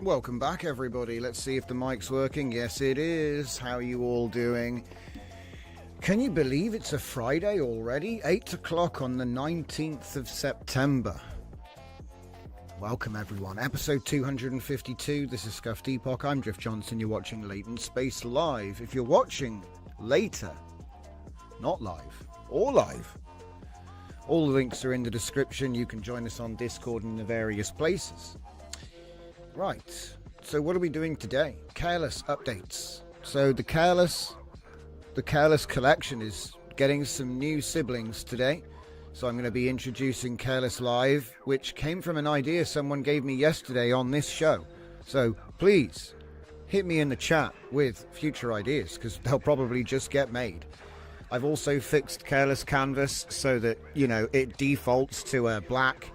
Welcome back, everybody. Let's see if the mic's working. Yes, it is. How are you all doing? Can you believe it's a Friday already? 8 o'clock on the 19th of September. Welcome, everyone. Episode 252. This is Scuffed Epoch. I'm Drift Johnson. You're watching Latent Space Live. If you're watching later, not live, or live, all the links are in the description. You can join us on Discord and the various places. Right, so what are we doing today? Careless updates. So the Careless collection is getting some new siblings today. So I'm going to be introducing Careless Live, which came from an idea someone gave me yesterday on this show. So please hit me in the chat with future ideas, because they'll probably just get made. I've also fixed Careless Canvas so that, you know, it defaults to a black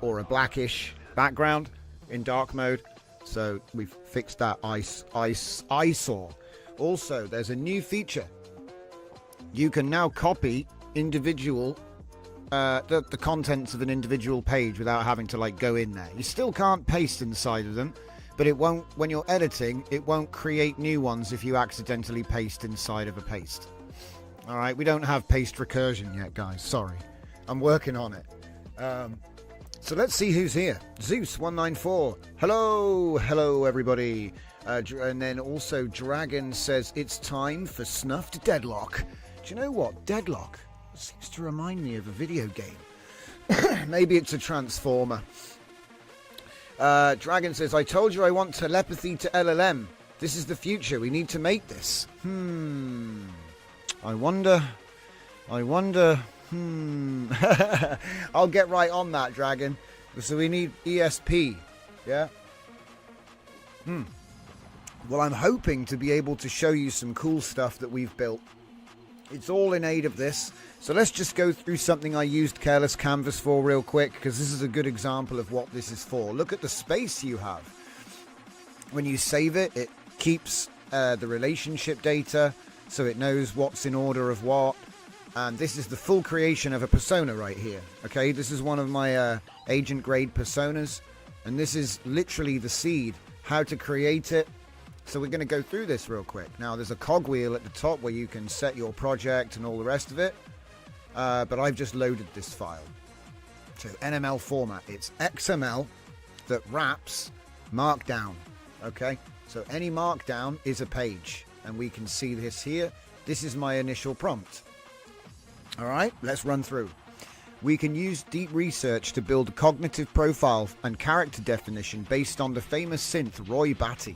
or a blackish background in dark mode. So we've fixed that eyesore. Also, there's a new feature. You can now copy individual the contents of an individual page without having to like go in there. You still can't paste inside of them, but it won't, when you're editing, it won't create new ones if you accidentally paste inside of a paste. All right, we don't have paste recursion yet, guys. Sorry, I'm working on it. So let's see who's here. Zeus194. Hello everybody. And then also Dragon says it's time for Snuffed Deadlock. Do you know what? Deadlock seems to remind me of a video game. Maybe it's a Transformer. Dragon says, I told you I want telepathy to LLM. This is the future. We need to make this. I wonder. I'll get right on that, Dragon. So we need ESP. Yeah? Well, I'm hoping to be able to show you some cool stuff that we've built. It's all in aid of this. So let's just go through something I used Careless Canvas for real quick, because this is a good example of what this is for. Look at the space you have. When you save it, it keeps the relationship data, so it knows what's in order of what. And this is the full creation of a persona right here. Okay, this is one of my agent grade personas, and this is literally the seed, how to create it. So we're going to go through this real quick. Now there's a cogwheel at the top where you can set your project and all the rest of it, but I've just loaded this file. So NML format, it's XML that wraps Markdown. Okay, so any Markdown is a page, and we can see this here. This is my initial prompt. All right, let's run through. We can use deep research to build a cognitive profile and character definition based on the famous synth Roy Batty.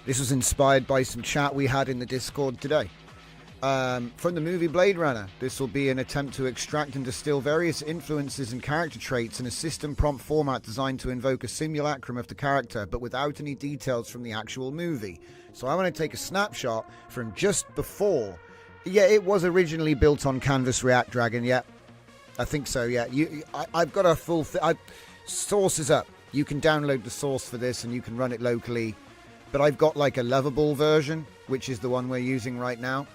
This was inspired by some chat we had in the Discord today. From the movie Blade Runner, this will be an attempt to extract and distill various influences and character traits in a system prompt format designed to invoke a simulacrum of the character, but without any details from the actual movie. So I want to take a snapshot from just before. Yeah, it was originally built on Canvas React Dragon. Yeah, I think so. Yeah, I've got a full source is up. You can download the source for this and you can run it locally. But I've got like a lovable version, which is the one we're using right now.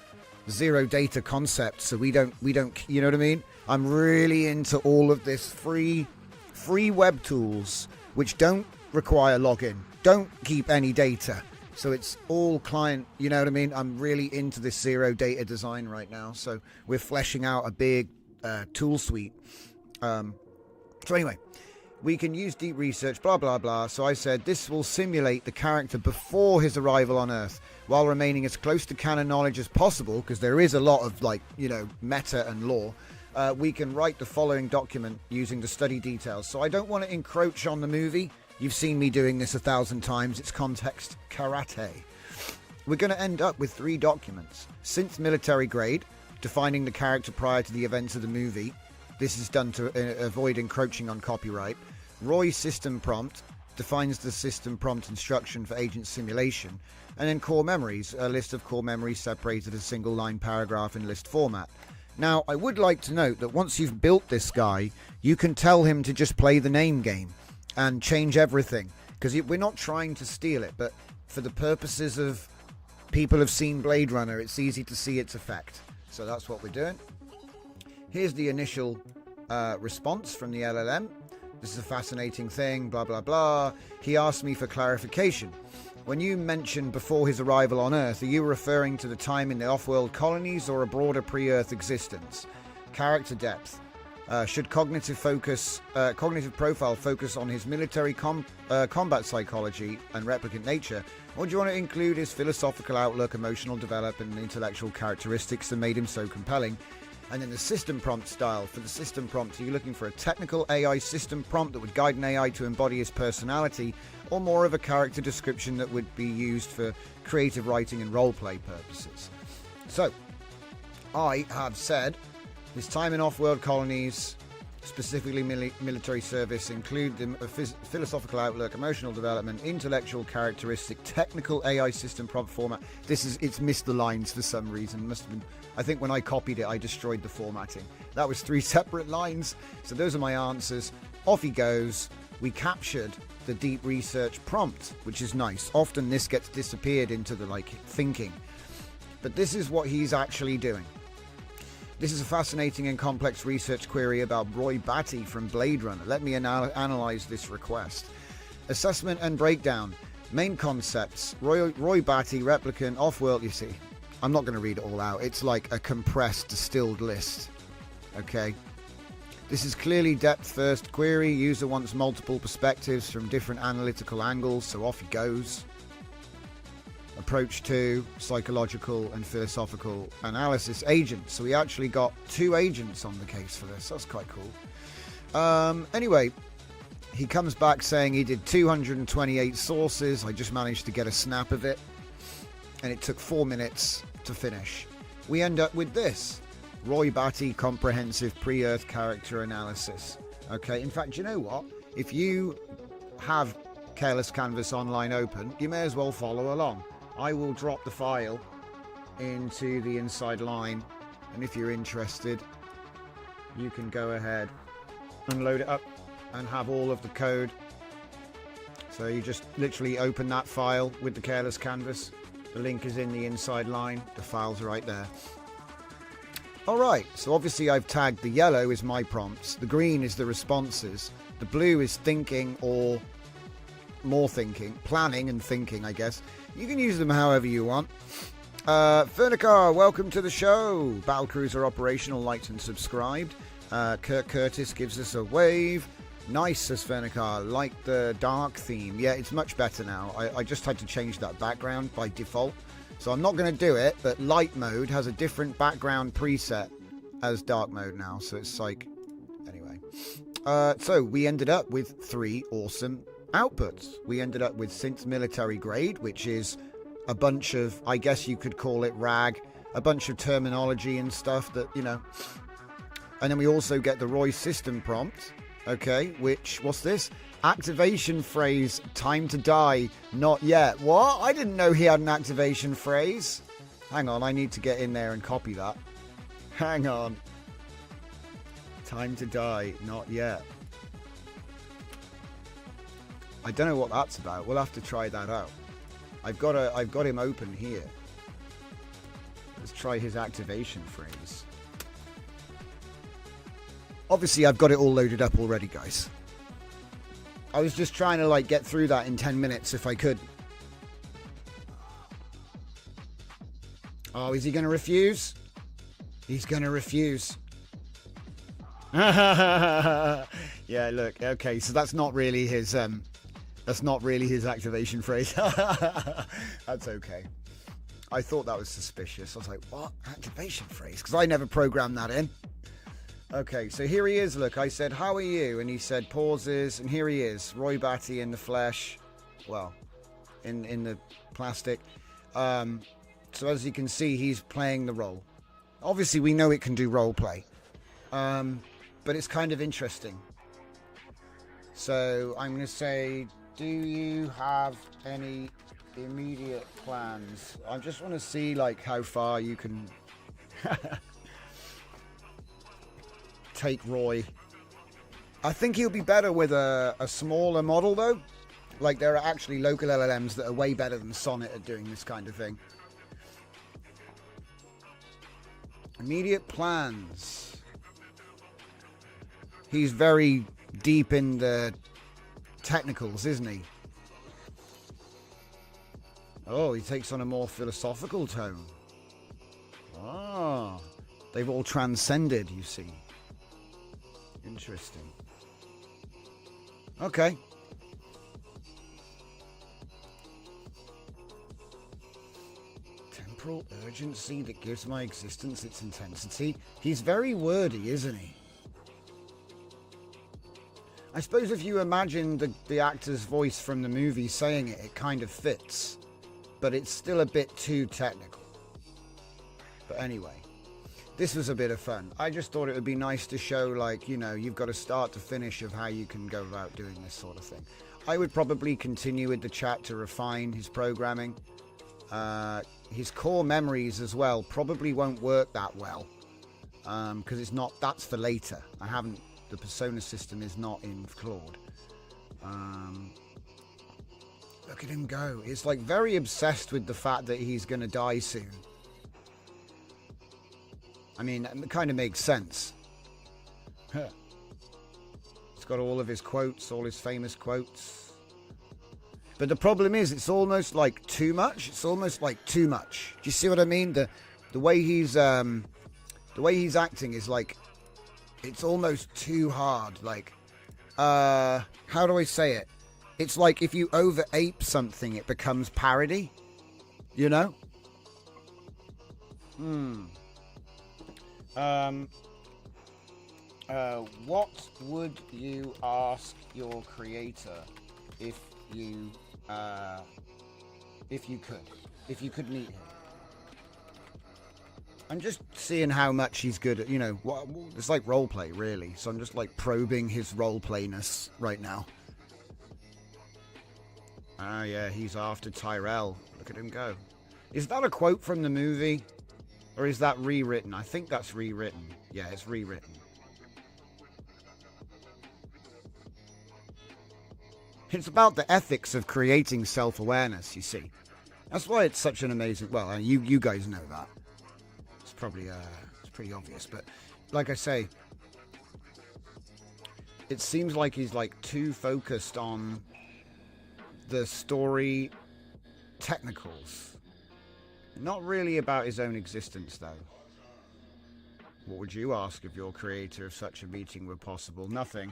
Zero data concept, so we don't, you know what I mean? I'm really into all of this free web tools, which don't require login, don't keep any data. So it's all client, you know what I mean? I'm really into this zero data design right now. So we're fleshing out a big tool suite. So anyway, we can use deep research, blah, blah, blah. So I said this will simulate the character before his arrival on Earth while remaining as close to canon knowledge as possible, because there is a lot of, like, you know, meta and lore. We can write the following document using the study details. So I don't want to encroach on the movie. You've seen me doing this 1,000 times. It's context karate. We're going to end up with 3 documents. Synth military grade, defining the character prior to the events of the movie. This is done to avoid encroaching on copyright. Roy system prompt defines the system prompt instruction for agent simulation. And then core memories, a list of core memories separated as a single line paragraph in list format. Now, I would like to note that once you've built this guy, you can tell him to just play the name game and change everything. Because we're not trying to steal it, but for the purposes of people have seen Blade Runner, it's easy to see its effect. So that's what we're doing. Here's the initial response from the LLM. This is a fascinating thing, blah, blah, blah. He asked me for clarification. When you mentioned before his arrival on Earth, are you referring to the time in the off-world colonies or a broader pre-Earth existence? Character depth. Should cognitive profile focus on his military combat psychology and replicant nature, or do you want to include his philosophical outlook, emotional development, and intellectual characteristics that made him so compelling? And then the system prompt style. For the system prompt, are you looking for a technical AI system prompt that would guide an AI to embody his personality, or more of a character description that would be used for creative writing and roleplay purposes? So, I have said his time in off-world colonies, specifically military service, include the philosophical outlook, emotional development, intellectual characteristic, technical AI system prompt format. It's missed the lines for some reason. Must have been. I think when I copied it, I destroyed the formatting. That was 3 separate lines. So those are my answers. Off he goes. We captured the deep research prompt, which is nice. Often this gets disappeared into the thinking, but this is what he's actually doing. This is a fascinating and complex research query about Roy Batty from Blade Runner. Let me analyze this request. Assessment and breakdown. Main concepts. Roy Batty, replicant, off-world. You see, I'm not going to read it all out. It's like a compressed, distilled list. Okay. This is clearly depth-first query. User wants multiple perspectives from different analytical angles, so off he goes. Approach to psychological and philosophical analysis agent. So we actually got 2 agents on the case for this. That's quite cool. Anyway, he comes back saying he did 228 sources. I just managed to get a snap of it, and it took 4 minutes to finish. We end up with this. Roy Batty comprehensive pre-Earth character analysis. Okay, in fact, you know what? If you have Careless Canvas Online open, you may as well follow along. I will drop the file into the inside line, and if you're interested, you can go ahead and load it up and have all of the code. So you just literally open that file with the Careless Canvas. The link is in the inside line. The file's right there. Alright, so obviously I've tagged the yellow is my prompts, the green is the responses, the blue is thinking or more thinking, planning and thinking, I guess. You can use them however you want. Fernicar, welcome to the show. Battlecruiser operational, liked and subscribed. Kirk Curtis gives us a wave. Nice, says Fernicar. Like the dark theme. Yeah, it's much better now. I just had to change that background by default. So I'm not going to do it, but light mode has a different background preset as dark mode now. So it's like, anyway. So we ended up with 3 awesome outputs. We ended up with synth military grade, which is a bunch of, I guess you could call it RAG, a bunch of terminology and stuff that, you know. And then we also get the Roy system prompt, okay, which, what's this? Activation phrase, time to die, not yet. What? I didn't know he had an activation phrase. Hang on, I need to get in there and copy that. Hang on. Time to die, not yet. I don't know what that's about. We'll have to try that out. I've got him open here. Let's try his activation phrase. Obviously, I've got it all loaded up already, guys. I was just trying to get through that in 10 minutes if I could. Oh, is he going to refuse? He's going to refuse. Yeah, look. Okay, so that's not really his activation phrase. That's okay. I thought that was suspicious. I was like, what? Activation phrase? Because I never programmed that in. Okay, so here he is. Look, I said, how are you? And he said, pauses. And here he is. Roy Batty in the flesh. Well, in the plastic. So as you can see, he's playing the role. Obviously, we know it can do role play. But it's kind of interesting. So I'm going to say, do you have any immediate plans? I just want to see like how far you can take Roy. I think he'll be better with a smaller model though. Like there are actually local LLMs that are way better than Sonnet at doing this kind of thing. Immediate plans. He's very deep in the technicals, isn't he? Oh, he takes on a more philosophical tone. Ah, they've all transcended, you see. Interesting. Okay. Temporal urgency that gives my existence its intensity. He's very wordy, isn't he? I suppose if you imagine the actor's voice from the movie saying it, it kind of fits. But it's still a bit too technical. But anyway, this was a bit of fun. I just thought it would be nice to show, like, you know, you've got a start to finish of how you can go about doing this sort of thing. I would probably continue with the chat to refine his programming. His core memories as well probably won't work that well. Because it's not, that's for later. The persona system is not in Claude. Look at him go. It's like very obsessed with the fact that he's going to die soon. I mean, it kind of makes sense. He's got all of his quotes, all his famous quotes. But the problem is, it's almost like too much. It's almost like too much. Do you see what I mean? The way he's acting is like, it's almost too hard. Like, how do I say it? It's like if you over-ape something, it becomes parody. You know? What would you ask your creator if you could meet him? I'm just seeing how much he's good at, you know, it's like role play, really. So I'm just like probing his role playness right now. Ah, yeah, he's after Tyrell. Look at him go. Is that a quote from the movie? Or is that rewritten? I think that's rewritten. Yeah, it's rewritten. It's about the ethics of creating self-awareness, you see. That's why it's such an amazing... Well, you guys know that. It's probably it's pretty obvious, but like I say, it seems like he's like too focused on the story technicals. Not really about his own existence, though. What would you ask of your creator if such a meeting were possible? Nothing.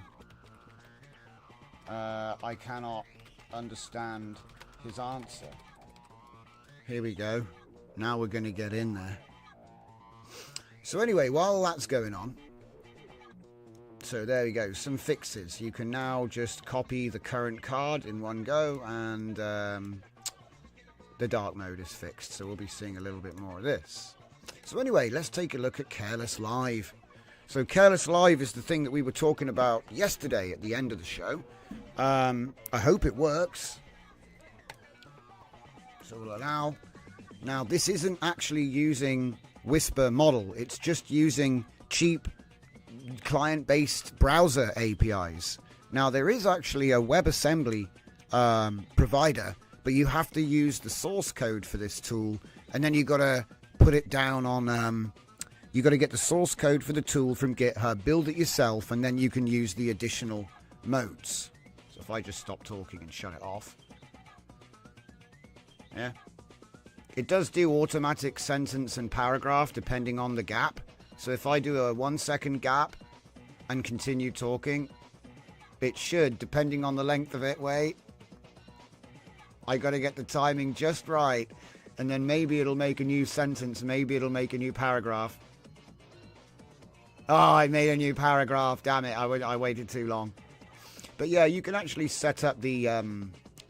I cannot understand his answer. Here we go. Now we're going to get in there. So anyway, while that's going on, so there we go, some fixes. You can now just copy the current card in one go, and the dark mode is fixed. So we'll be seeing a little bit more of this. So anyway, let's take a look at Careless Live. So Careless Live is the thing that we were talking about yesterday at the end of the show. I hope it works. So we'll allow. Now this isn't actually using Whisper model. It's just using cheap client-based browser APIs. Now there is actually a WebAssembly provider, but you have to use the source code for this tool, and then you got to put it down on. You got to get the source code for the tool from GitHub, build it yourself, and then you can use the additional modes. So if I just stop talking and shut it off, yeah. It does do automatic sentence and paragraph depending on the gap. So if I do a 1 second gap, and continue talking, it should, depending on the length of it. Wait. I got to get the timing just right. And then maybe it'll make a new sentence. Maybe it'll make a new paragraph. Oh, I made a new paragraph. Damn it. I waited too long. But yeah, you can actually set up the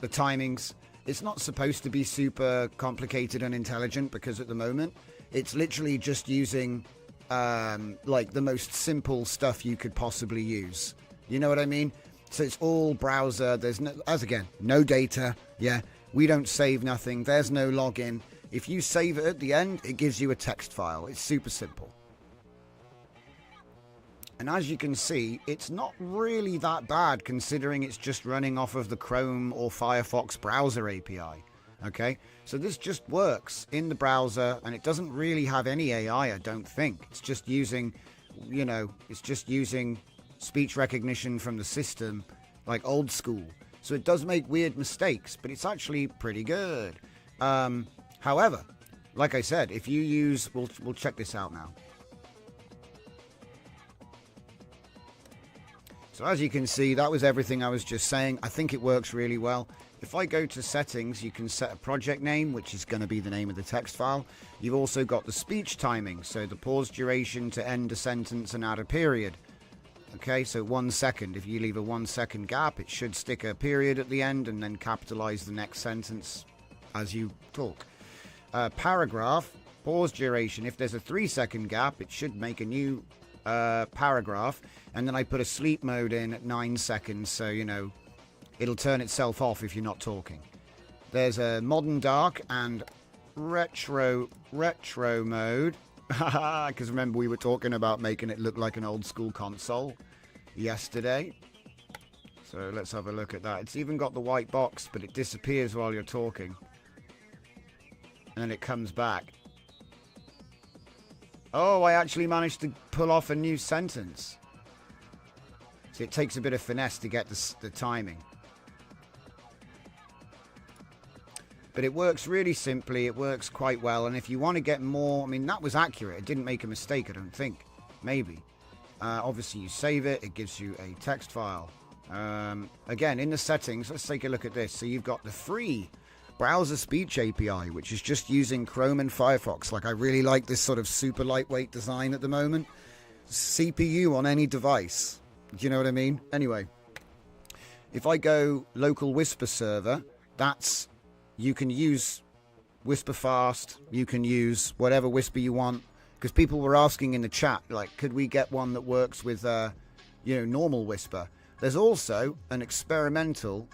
timings. It's not supposed to be super complicated and intelligent, because at the moment it's literally just using like the most simple stuff you could possibly use. You know what I mean? So it's all browser. There's no, as again, no data. Yeah, we don't save nothing. There's no login. If you save it at the end, it gives you a text file. It's super simple. And as you can see, it's not really that bad, considering it's just running off of the Chrome or Firefox browser API. Okay, so this just works in the browser, and it doesn't really have any AI, I don't think. It's just using, you know, it's just using speech recognition from the system, like old school. So it does make weird mistakes, but it's actually pretty good. However, like I said, if you use, we'll check this out now. So as you can see, that was everything I was just saying. I think it works really well. If I go to settings, you can set a project name, which is going to be the name of the text file. You've also got the speech timing, so the pause duration to end a sentence and add a period. Okay, so 1 second. If you leave a 1 second gap, it should stick a period at the end and then capitalize the next sentence as you talk. Paragraph, pause duration. If there's a 3 second gap, it should make a new paragraph, and then I put a sleep mode in at 9 seconds, so you know it'll turn itself off if you're not talking. There's a modern dark and retro mode, because remember we were talking about making it look like an old school console yesterday. So let's have a look at that. It's even got the white box, but it disappears while you're talking and then it comes back. Oh, I actually managed to pull off a new sentence. See, it takes a bit of finesse to get the timing. But it works really simply. It works quite well. And if you want to get more, I mean, that was accurate. It didn't make a mistake, I don't think. Maybe. Obviously, you save it. It gives you a text file. Again, in the settings, let's take a look at this. So you've got the free browser speech API, which is just using Chrome and Firefox. Like, I really like this sort of super lightweight design at the moment. CPU on any device. Do you know what I mean? Anyway, if I go local Whisper server, that's, you can use Whisper Fast. You can use whatever Whisper you want. Because people were asking in the chat, like, could we get one that works with, you know, normal Whisper? There's also an experimental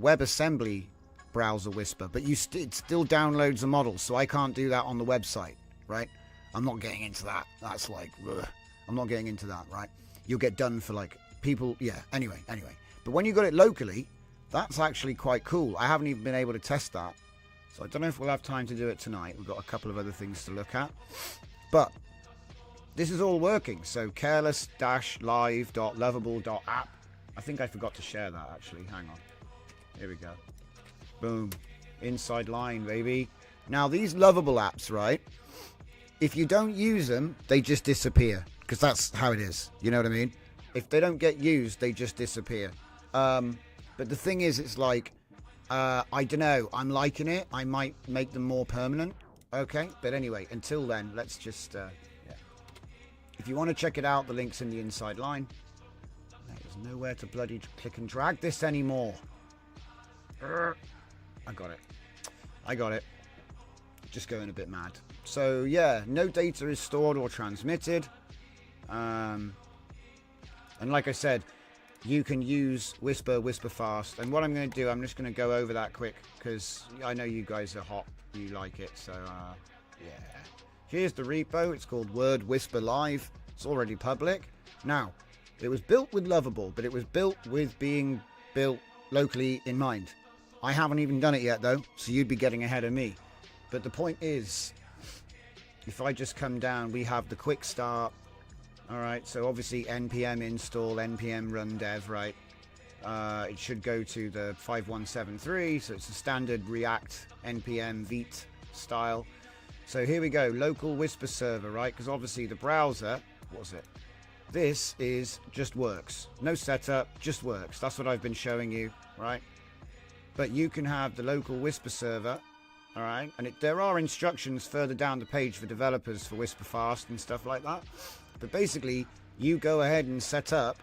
WebAssembly browser Whisper, but it still downloads a model, so I can't do that on the website, right? I'm not getting into that. That's like, ugh. I'm not getting into that, right? You'll get done for like people, yeah. Anyway. But when you got it locally, that's actually quite cool. I haven't even been able to test that, so I don't know if we'll have time to do it tonight. We've got a couple of other things to look at, but this is all working. So careless-live.lovable.app. I think I forgot to share that actually. Hang on. Here we go. Boom. Inside line, baby. Now, these lovable apps, right? If you don't use them, they just disappear. Because that's how it is. You know what I mean? If they don't get used, they just disappear. But the thing is, it's like, I don't know. I'm liking it. I might make them more permanent. Okay? But anyway, until then, let's just, yeah. If you want to check it out, the link's in the inside line. There's nowhere to bloody click and drag this anymore. I got it. Just going a bit mad. So yeah, no data is stored or transmitted. And like I said, you can use Whisper Fast. And what I'm going to do, I'm just going to go over that quick, because I know you guys are hot. You like it. So yeah. Here's the repo. It's called Word Whisper Live. It's already public. Now, it was built with Lovable, but it was built with being built locally in mind. I haven't even done it yet, though, so you'd be getting ahead of me. But the point is, if I just come down, we have the quick start. All right, so obviously npm install, npm run dev, right? It should go to the 5173, so it's a standard React npm Vite style. So here we go, local Whisper server, right? Because obviously the browser, what was it? This is just works. No setup, just works. That's what I've been showing you, right? But you can have the local Whisper server, all right? And there are instructions further down the page for developers for Whisper Fast and stuff like that. But basically, you go ahead and set up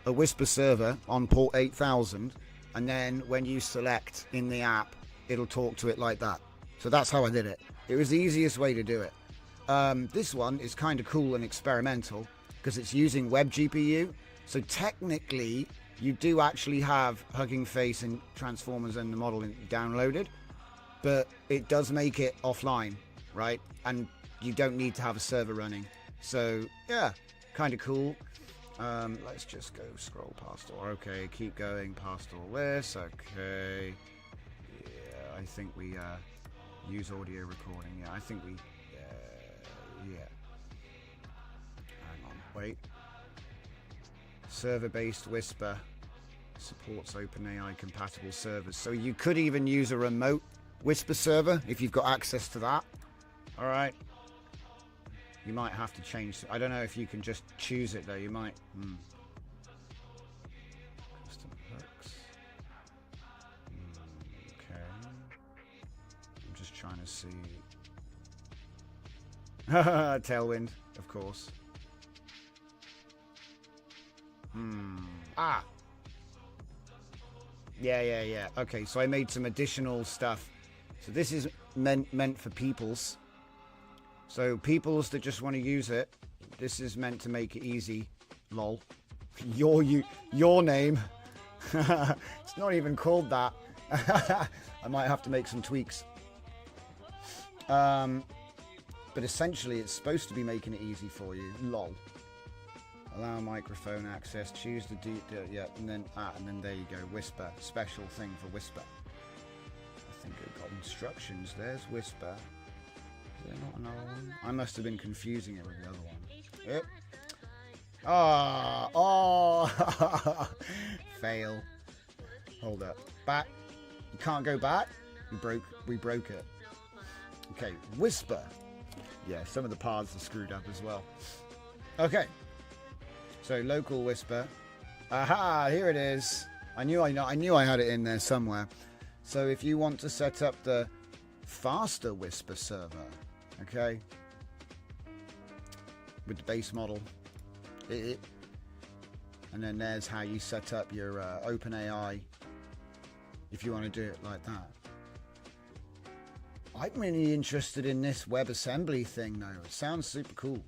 a Whisper server on port 8000, and then when you select in the app, it'll talk to it like that. So that's how I did it. It was the easiest way to do it. This one is kind of cool and experimental because it's using web GPU. So technically, you do actually have Hugging Face and Transformers and the model downloaded, but it does make it offline, right? And you don't need to have a server running. So yeah, kind of cool. Let's just go scroll past all. Okay, keep going past all this. Okay. Yeah, I think we use audio recording. Yeah, I think we. Yeah. Hang on. Wait. Server-based Whisper supports OpenAI compatible servers. So you could even use a remote Whisper server if you've got access to that. All right. You might have to change. I don't know if you can just choose it though. You might. Custom hooks. Okay. I'm just trying to see. Tailwind, of course. Ah. Yeah. Okay, so I made some additional stuff. So this is meant for peoples. So peoples that just want to use it. This is meant to make it easy. Lol. Your name. It's not even called that. I might have to make some tweaks. But essentially, it's supposed to be making it easy for you. Lol. Allow microphone access. Choose the yeah, and then there you go. Whisper. Special thing for Whisper. I think it got instructions. There's Whisper. Is there not another one? I must have been confusing it with the other one. Yep. Oh. Fail. Hold up. Back. You can't go back. We broke it. Okay. Whisper. Yeah, some of the paths are screwed up as well. Okay. So local Whisper. Aha, here it is. I knew I had it in there somewhere. So if you want to set up the faster Whisper server, okay, with the base model, and then there's how you set up your OpenAI if you want to do it like that. I'm really interested in this WebAssembly thing though. It sounds super cool.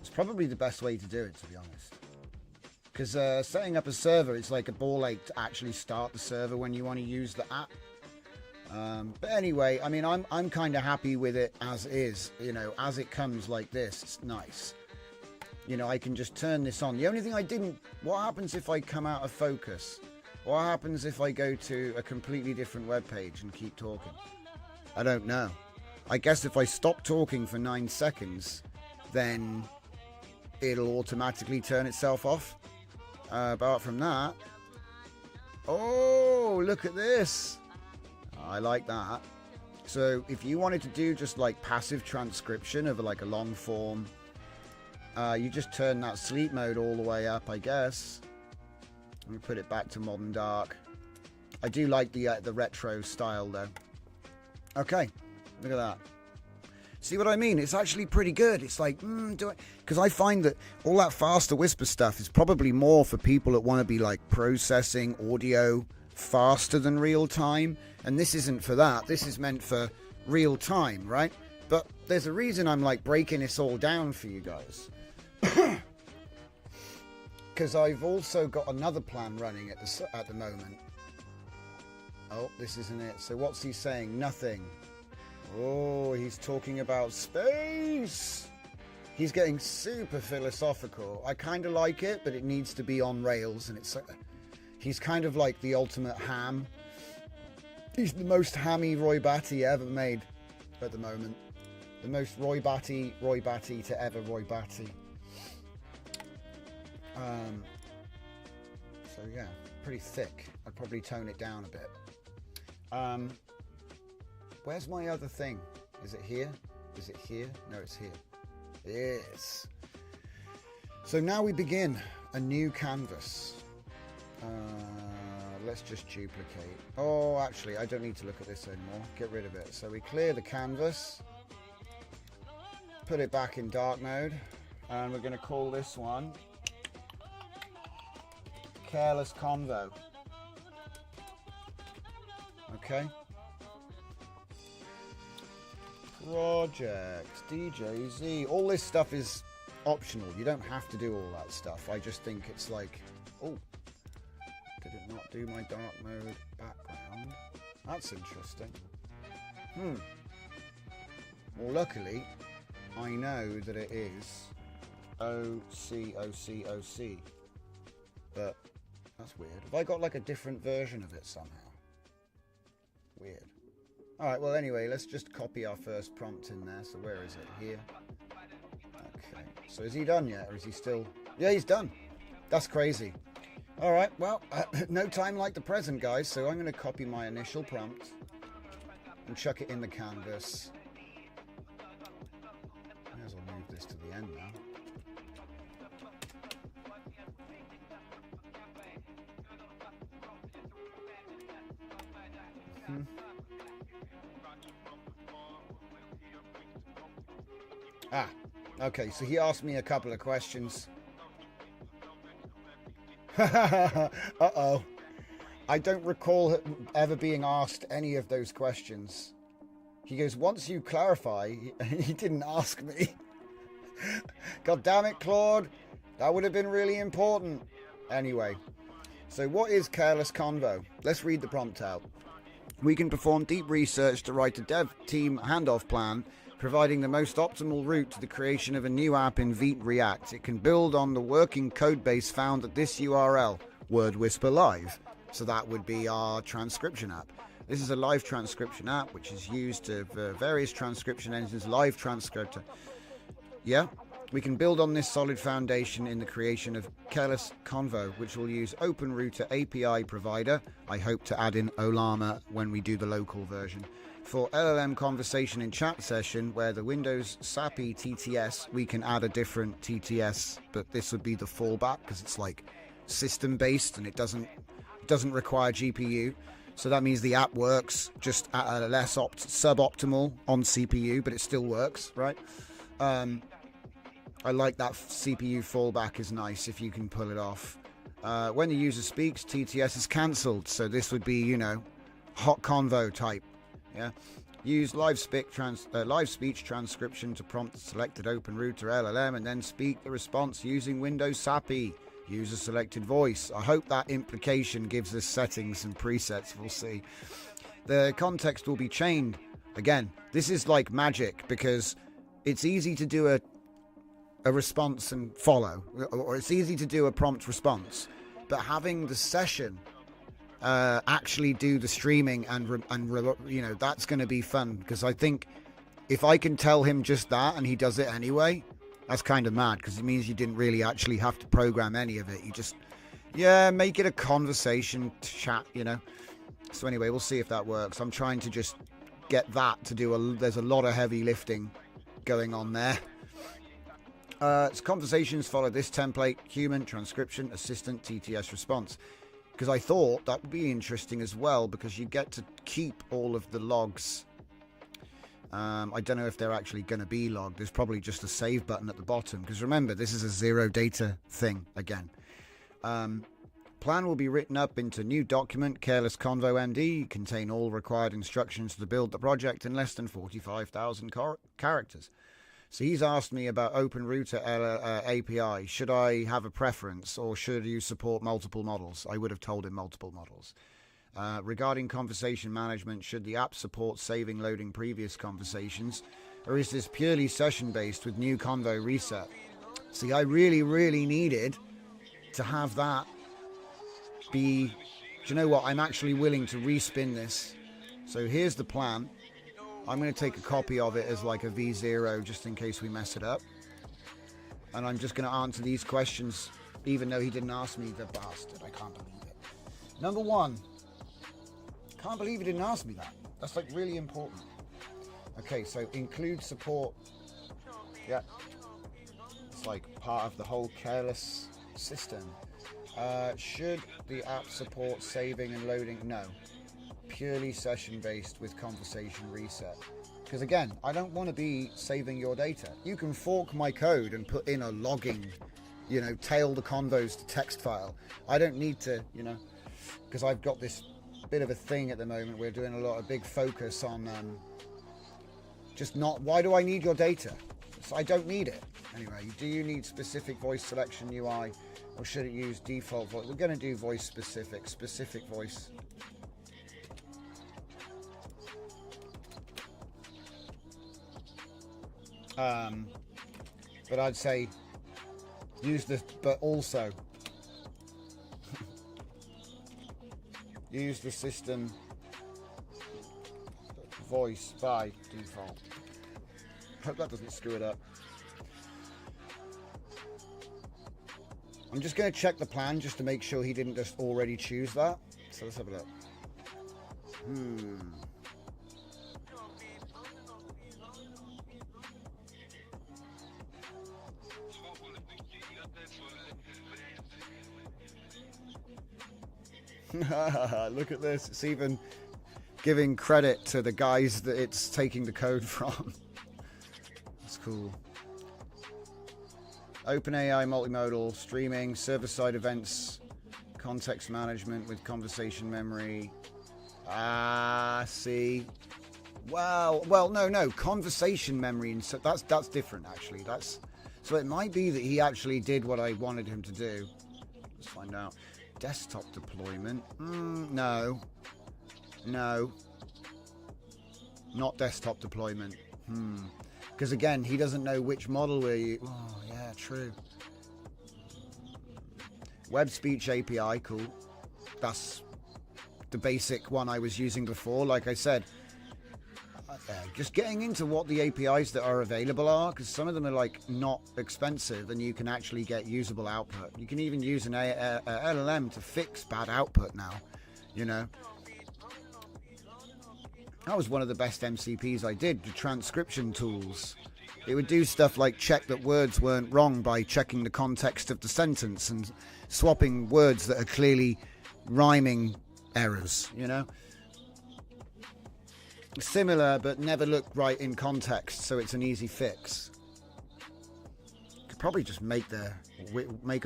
It's probably the best way to do it, to be honest. Because setting up a server is like a ball ache to actually start the server when you want to use the app. But anyway, I mean, I'm kind of happy with it as is. You know, as it comes like this, it's nice. You know, I can just turn this on. The only thing I didn't... What happens if I come out of focus? What happens if I go to a completely different web page and keep talking? I don't know. I guess if I stop talking for 9 seconds, then it'll automatically turn itself off. Apart from that... Oh, look at this. I like that. So if you wanted to do just like passive transcription of like a long form, you just turn that sleep mode all the way up, I guess. Let me put it back to modern dark. I do like the retro style though. Okay, look at that. See what I mean? It's actually pretty good. It's like, because I find that all that faster Whisper stuff is probably more for people that want to be like processing audio faster than real time. And this isn't for that. This is meant for real time, right? But there's a reason I'm like breaking this all down for you guys. Because I've also got another plan running at the moment. Oh, this isn't it. So what's he saying? Nothing. Oh, he's talking about space. He's getting super philosophical. I kind of like it, but it needs to be on rails. And he's kind of like the ultimate ham. He's the most hammy Roy Batty ever made at the moment. The most Roy Batty to ever Roy Batty. So yeah, pretty thick. I'd probably tone it down a bit. Where's my other thing? Is it here? Is it here? No, it's here. Yes. So now we begin a new canvas. Let's just duplicate. Oh, actually, I don't need to look at this anymore. Get rid of it. So we clear the canvas, put it back in dark mode, and we're going to call this one Careless Convo. Okay. Project DJZ. All this stuff is optional. You don't have to do all that stuff. I just think it's like, oh, did it not do my dark mode background? That's interesting. Well, luckily, I know that it is OC. But that's weird. Have I got like a different version of it somehow? Weird. Alright, well anyway, let's just copy our first prompt in there. So where is it? Here. Okay. So is he done yet? Or is he still... Yeah, he's done. That's crazy. Alright, well, no time like the present, guys. So I'm going to copy my initial prompt and chuck it in the canvas. May as well move this to the end now. Okay, so he asked me a couple of questions. Uh-oh. I don't recall ever being asked any of those questions. He goes, once you clarify, he didn't ask me. God damn it, Claude. That would have been really important. Anyway, so what is Careless Convo? Let's read the prompt out. We can perform deep research to write a dev team handoff plan, providing the most optimal route to the creation of a new app in Vite React. It can build on the working code base found at this URL, Word Whisper Live. So that would be our transcription app. This is a live transcription app which is used to various transcription engines, live transcriptor. Yeah, we can build on this solid foundation in the creation of Careless Convo, which will use OpenRouter API provider. I hope to add in Olama when we do the local version. For LLM conversation in chat session, where the Windows SAPI TTS, we can add a different TTS, but this would be the fallback because it's like system based and it doesn't require GPU. So that means the app works just at a less suboptimal on CPU, but it still works, right? I like that CPU fallback is nice if you can pull it off. When the user speaks, TTS is cancelled. So this would be, you know, hot convo type. Yeah. Use live speech transcription to prompt the selected OpenRouter LLM and then speak the response using Windows SAPI. Use a selected voice. I hope that implication gives us settings and presets. We'll see. The context will be chained. Again, this is like magic because it's easy to do a response and follow, or it's easy to do a prompt response, but having the session actually do the streaming and you know, that's going to be fun because I think if I can tell him just that and he does it anyway, that's kind of mad because it means you didn't really actually have to program any of it. You just, yeah, make it a conversation chat, you know. So anyway, we'll see if that works. I'm trying to just get that to do there's a lot of heavy lifting going on there. So conversations follow this template: human, transcription, assistant, TTS response. Because I thought that would be interesting as well because you get to keep all of the logs. I don't know if they're actually going to be logged. There's probably just a save button at the bottom because remember, this is a zero data thing again. Plan will be written up into new document, Careless Convo MD, contain all required instructions to build the project in less than 45,000 characters. So he's asked me about OpenRouter API. Should I have a preference or should you support multiple models? I would have told him multiple models. Regarding conversation management, should the app support saving, loading previous conversations, or is this purely session-based with new convo reset? See, I really, really needed to have that be... Do you know what? I'm actually willing to respin this. So here's the plan. I'm going to take a copy of it as like a V0 just in case we mess it up. And I'm just going to answer these questions even though he didn't ask me, the bastard. I can't believe it. Number one. Can't believe he didn't ask me that. That's like really important. Okay, so include support. Yeah. It's like part of the whole Careless system. Should the app support saving and loading? No. Purely session based with conversation reset. Because again, I don't want to be saving your data. You can fork my code and put in a logging, tail the convos to text file. I don't need to, because I've got this bit of a thing at the moment. We're doing a big focus on why do I need your data? So I don't need it. Anyway, do you need specific voice selection UI, or should it use default voice? We're going to do voice specific voice. But I'd say use this, but also use the system voice by default. Hope that doesn't screw it up. I'm just going to check the plan just to make sure he didn't just already choose that. So let's have a look. Look at this. It's even giving credit to the guys that it's taking the code from. That's cool. OpenAI multimodal streaming, server-side events, context management with conversation memory. See. Wow. Well, no, conversation memory, and so that's different actually. So it might be that he actually did what I wanted him to do. Let's find out. Desktop deployment. No. Not desktop deployment. Because again, he doesn't know which model we're using. Oh, yeah, true. Web speech API, cool. That's the basic one I was using before. Like I said, just getting into what the APIs that are available are, because some of them are like not expensive and you can actually get usable output. You can even use an LLM to fix bad output now, That was one of the best MCPs I did, the transcription tools. It would do stuff like check that words weren't wrong by checking the context of the sentence and swapping words that are clearly rhyming errors, Similar, but never look right in context, so it's an easy fix. Could probably just make a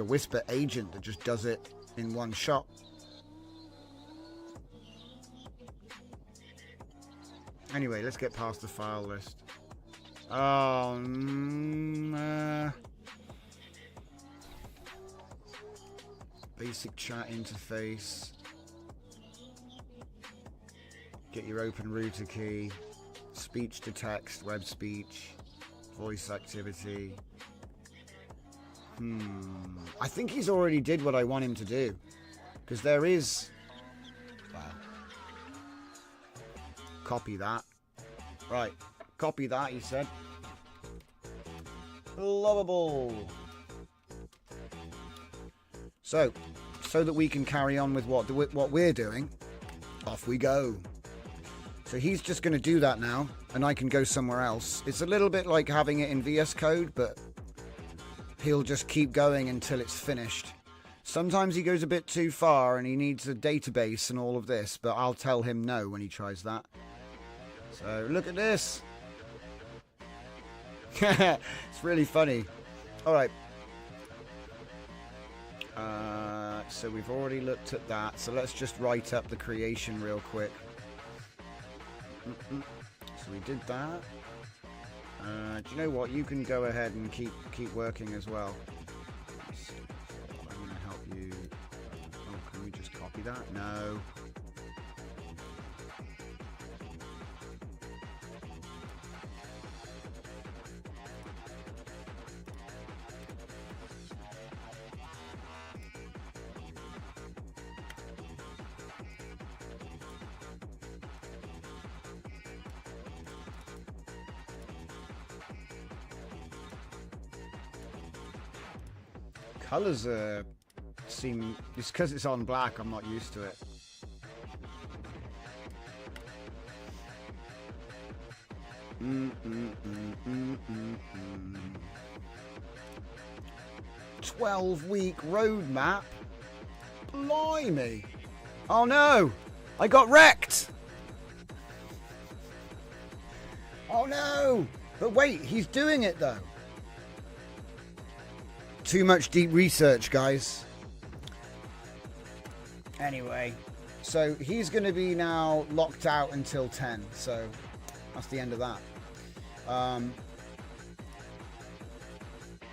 whisper agent that just does it in one shot. Anyway, let's get past the file list. Basic chat interface. Get your open router key. Speech to text, web speech, voice activity. I think he's already did what I want him to do. Because there is... Wow. Copy that. Right. Copy that, he said. Lovable. So that we can carry on with what we're doing, off we go. So he's just going to do that now, and I can go somewhere else. It's a little bit like having it in VS Code, but he'll just keep going until it's finished. Sometimes he goes a bit too far and he needs a database and all of this, but I'll tell him no when he tries that. So look at this. It's really funny. All right. So we've already looked at that. So let's just write up the creation real quick. So we did that. Do you know what? You can go ahead and keep working as well. I'm going to help you. Oh, can we just copy that? No. Colors seem, it's because it's on black, I'm not used to it. 12-week roadmap. Blimey. Oh no, I got wrecked. Oh no, but wait, he's doing it though. Too much deep research, guys. Anyway, so he's going to be now locked out until 10, so that's the end of that.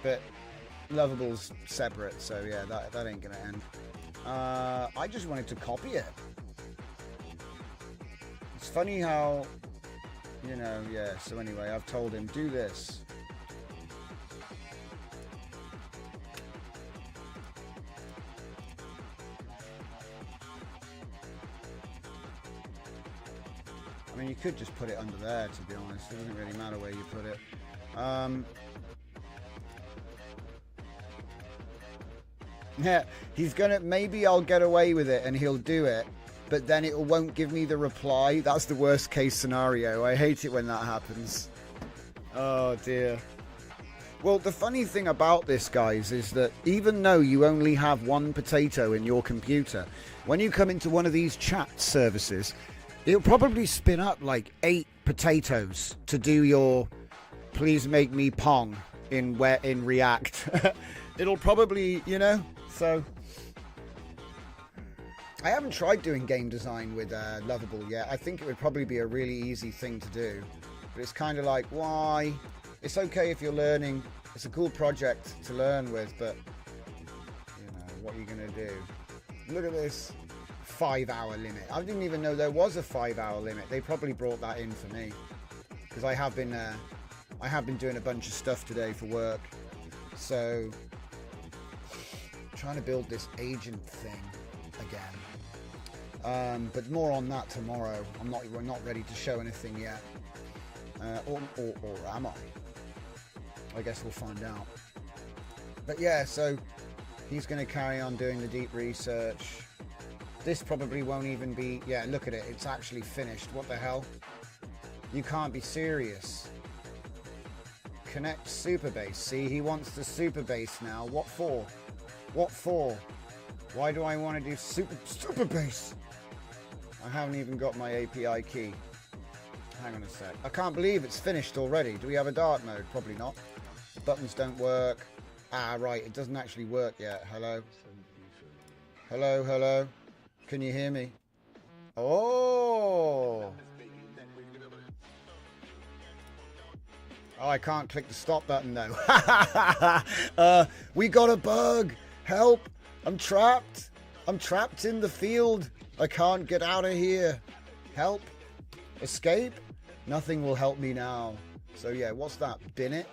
But Lovable's separate, so yeah, that ain't going to end. I just wanted to copy it. It's funny how, you know, yeah, so anyway, I've told him, do this. I mean, you could just put it under there, to be honest. It doesn't really matter where you put it. Yeah, he's gonna, maybe I'll get away with it and he'll do it, but then it won't give me the reply. That's the worst case scenario. I hate it when that happens. Oh dear. Well, the funny thing about this, guys, is that even though you only have one potato in your computer, when you come into one of these chat services, it'll probably spin up like 8 potatoes to do your please make me pong in React. It'll probably, you know, so I haven't tried doing game design with Lovable yet. I think it would probably be a really easy thing to do, but it's kind of like, why? It's okay if you're learning. It's a cool project to learn with, but you know, what are you gonna do? Look at this 5-hour limit. I didn't even know there was a 5-hour limit. They probably brought that in for me because I have been doing a bunch of stuff today for work. So trying to build this agent thing again, but more on that tomorrow. We're not ready to show anything yet, or am I? I guess we'll find out. But yeah, so he's going to carry on doing the deep research. This probably won't even be... Yeah, look at it. It's actually finished. What the hell? You can't be serious. Connect Superbase. See, he wants the Superbase now. What for? What for? Why do I want to do Superbase? I haven't even got my API key. Hang on a sec. I can't believe it's finished already. Do we have a dark mode? Probably not. The buttons don't work. Ah, right. It doesn't actually work yet. Hello? Hello, hello? Can you hear me? Oh! Oh, I can't click the stop button though. We got a bug. Help! I'm trapped. I'm trapped in the field. I can't get out of here. Help! Escape? Nothing will help me now. So yeah, what's that? Bin it?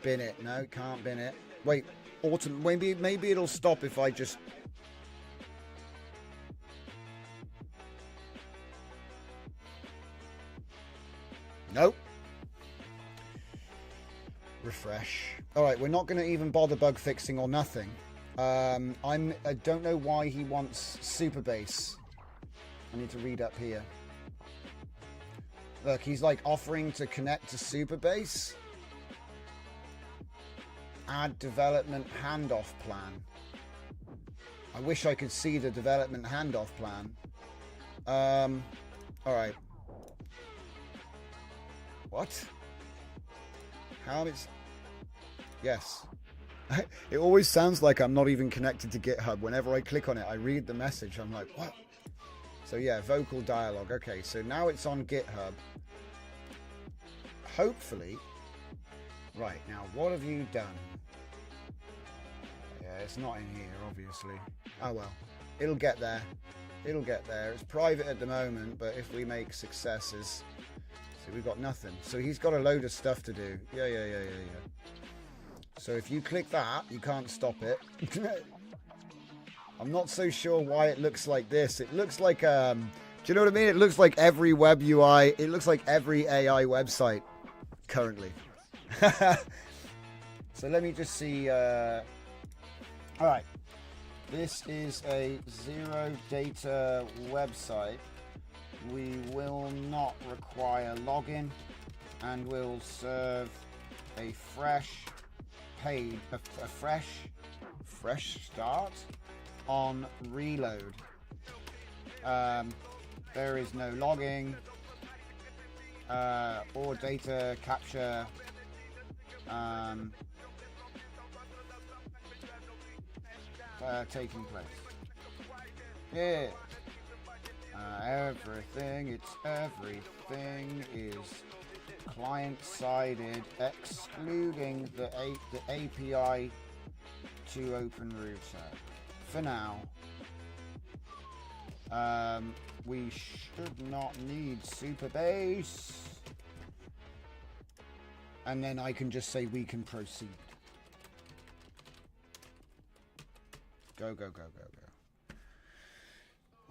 Bin it. No, can't bin it. Wait, maybe it'll stop if I just... Nope. Refresh. Alright, we're not going to even bother bug fixing or nothing. I don't know why he wants Superbase. I need to read up here. Look, he's like offering to connect to Superbase. Add development handoff plan. I wish I could see the development handoff plan. Alright. What? How is... Yes. It always sounds like I'm not even connected to GitHub. Whenever I click on it, I read the message. I'm like, what? So yeah, vocal dialogue. Okay, so now it's on GitHub. Hopefully. Right, now what have you done? Yeah, it's not in here, obviously. Oh well. It'll get there. It'll get there. It's private at the moment, but if we make successes... So we've got nothing. So he's got a load of stuff to do. Yeah. So if you click that, you can't stop it. I'm not so sure why it looks like this. It looks like, do you know what I mean? It looks like every web UI. It looks like every AI website currently. So let me just see. All right. This is a zero data website. We will not require login and will serve a fresh fresh start on reload. There is no logging or data capture taking place. Yeah. Everything is client-sided, excluding the API to OpenRouter. For now, we should not need Superbase. And then I can just say we can proceed. Go, go, go, go, go.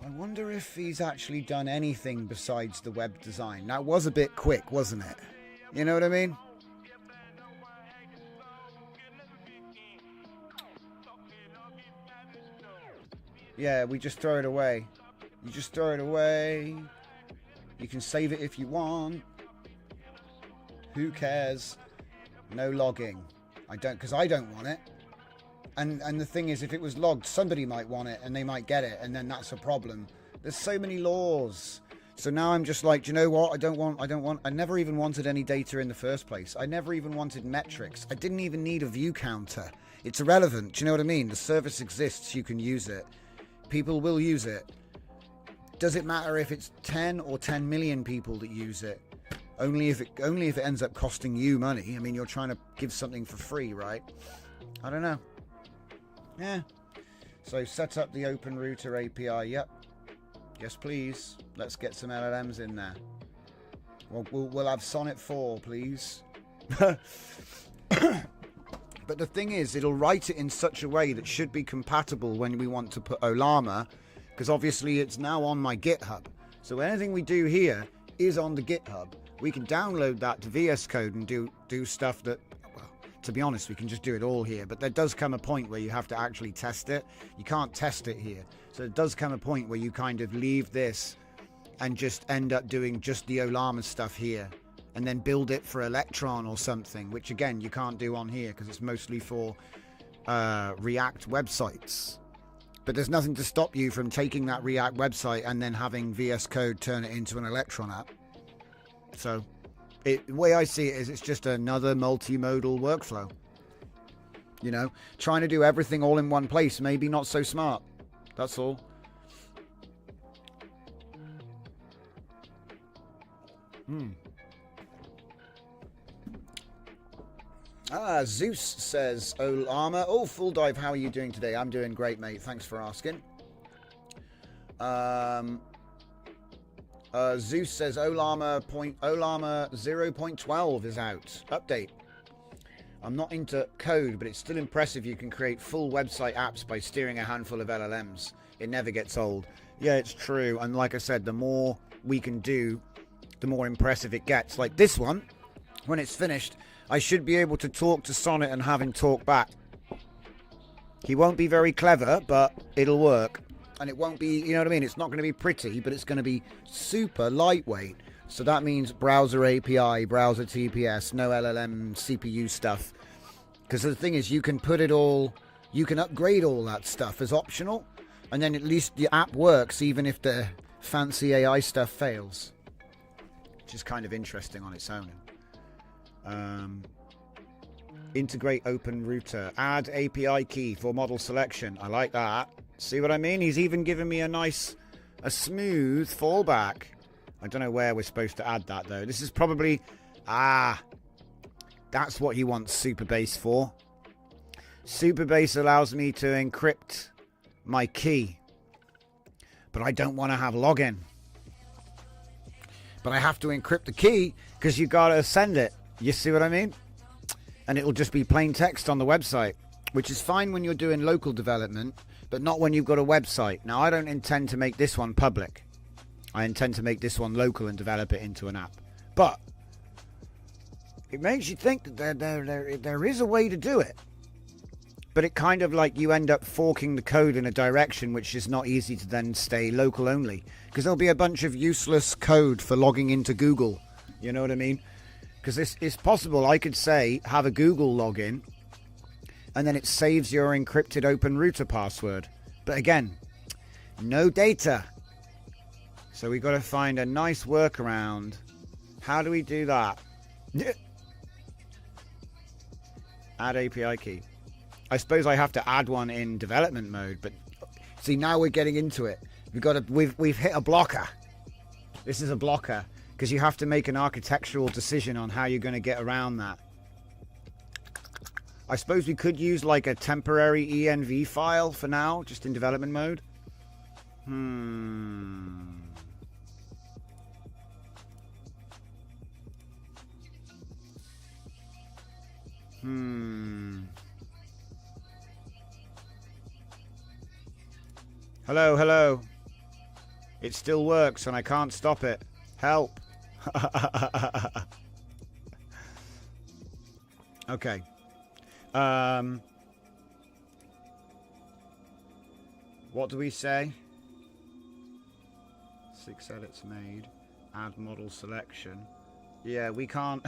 I wonder if he's actually done anything besides the web design. That was a bit quick, wasn't it? You know what I mean? Yeah, we just throw it away. You just throw it away. You can save it if you want. Who cares? No logging. I don't, because I don't want it. And the thing is, if it was logged, somebody might want it and they might get it, and then that's a problem. There's so many laws. So now I'm just like, do you know what? I never even wanted any data in the first place. I never even wanted metrics. I didn't even need a view counter. It's irrelevant. Do you know what I mean? The service exists. You can use it. People will use it. Does it matter if it's 10 or 10 million people that use it? Only if it ends up costing you money. I mean, you're trying to give something for free, right? I don't know. Yeah. So set up the OpenRouter API. Yep. Yes, please. Let's get some LLMs in there. We'll have Sonnet 4, please. But the thing is, it'll write it in such a way that should be compatible when we want to put Olama, because obviously it's now on my GitHub. So anything we do here is on the GitHub. We can download that to VS Code and do stuff that, well, to be honest, we can just do it all here. But there does come a point where you have to actually test it. You can't test it here. So it does come a point where you kind of leave this and just end up doing just the Olama stuff here, and then build it for Electron or something, which again you can't do on here because it's mostly for React websites. But there's nothing to stop you from taking that React website and then having VS Code turn it into an Electron app. So the way I see it is, it's just another multimodal workflow. You know, trying to do everything all in one place, maybe not so smart. That's all. Zeus says, Olama. Oh, Full Dive, how are you doing today? I'm doing great, mate. Thanks for asking. Zeus says, Olama 0.12 is out. Update. I'm not into code, but it's still impressive you can create full website apps by steering a handful of LLMs. It never gets old. Yeah, it's true. And like I said, the more we can do, the more impressive it gets. Like this one, when it's finished, I should be able to talk to Sonnet and have him talk back. He won't be very clever, but it'll work. And it won't be, you know what I mean? It's not going to be pretty, but it's going to be super lightweight. So that means browser API, browser TPS, no LLM CPU stuff. Because the thing is, you can put it all, you can upgrade all that stuff as optional. And then at least the app works even if the fancy AI stuff fails. Which is kind of interesting on its own. Integrate OpenRouter. Add API key for model selection. I like that. See what I mean? He's even given me a smooth fallback. I don't know where we're supposed to add that though. This is probably, that's what he wants Superbase for. Superbase allows me to encrypt my key, but I don't want to have login. But I have to encrypt the key because you got to send it. You see what I mean? And it'll just be plain text on the website, which is fine when you're doing local development, but not when you've got a website. Now, I don't intend to make this one public. I intend to make this one local and develop it into an app. But it makes you think that there is a way to do it. But it kind of like you end up forking the code in a direction which is not easy to then stay local only. Because there'll be a bunch of useless code for logging into Google. You know what I mean? Because it's possible I could say, have a Google login, and then it saves your encrypted open router password. But again, no data. So we got to find a nice workaround. How do we do that? Add API key. I suppose I have to add one in development mode, but see, now we're getting into it. We've hit a blocker. This is a blocker because you have to make an architectural decision on how you're going to get around that. I suppose we could use like a temporary env file for now, just in development mode. Hello, hello. It still works and I can't stop it. Help. Okay. What do we say? 6 edits made. Add model selection. Yeah, we can't.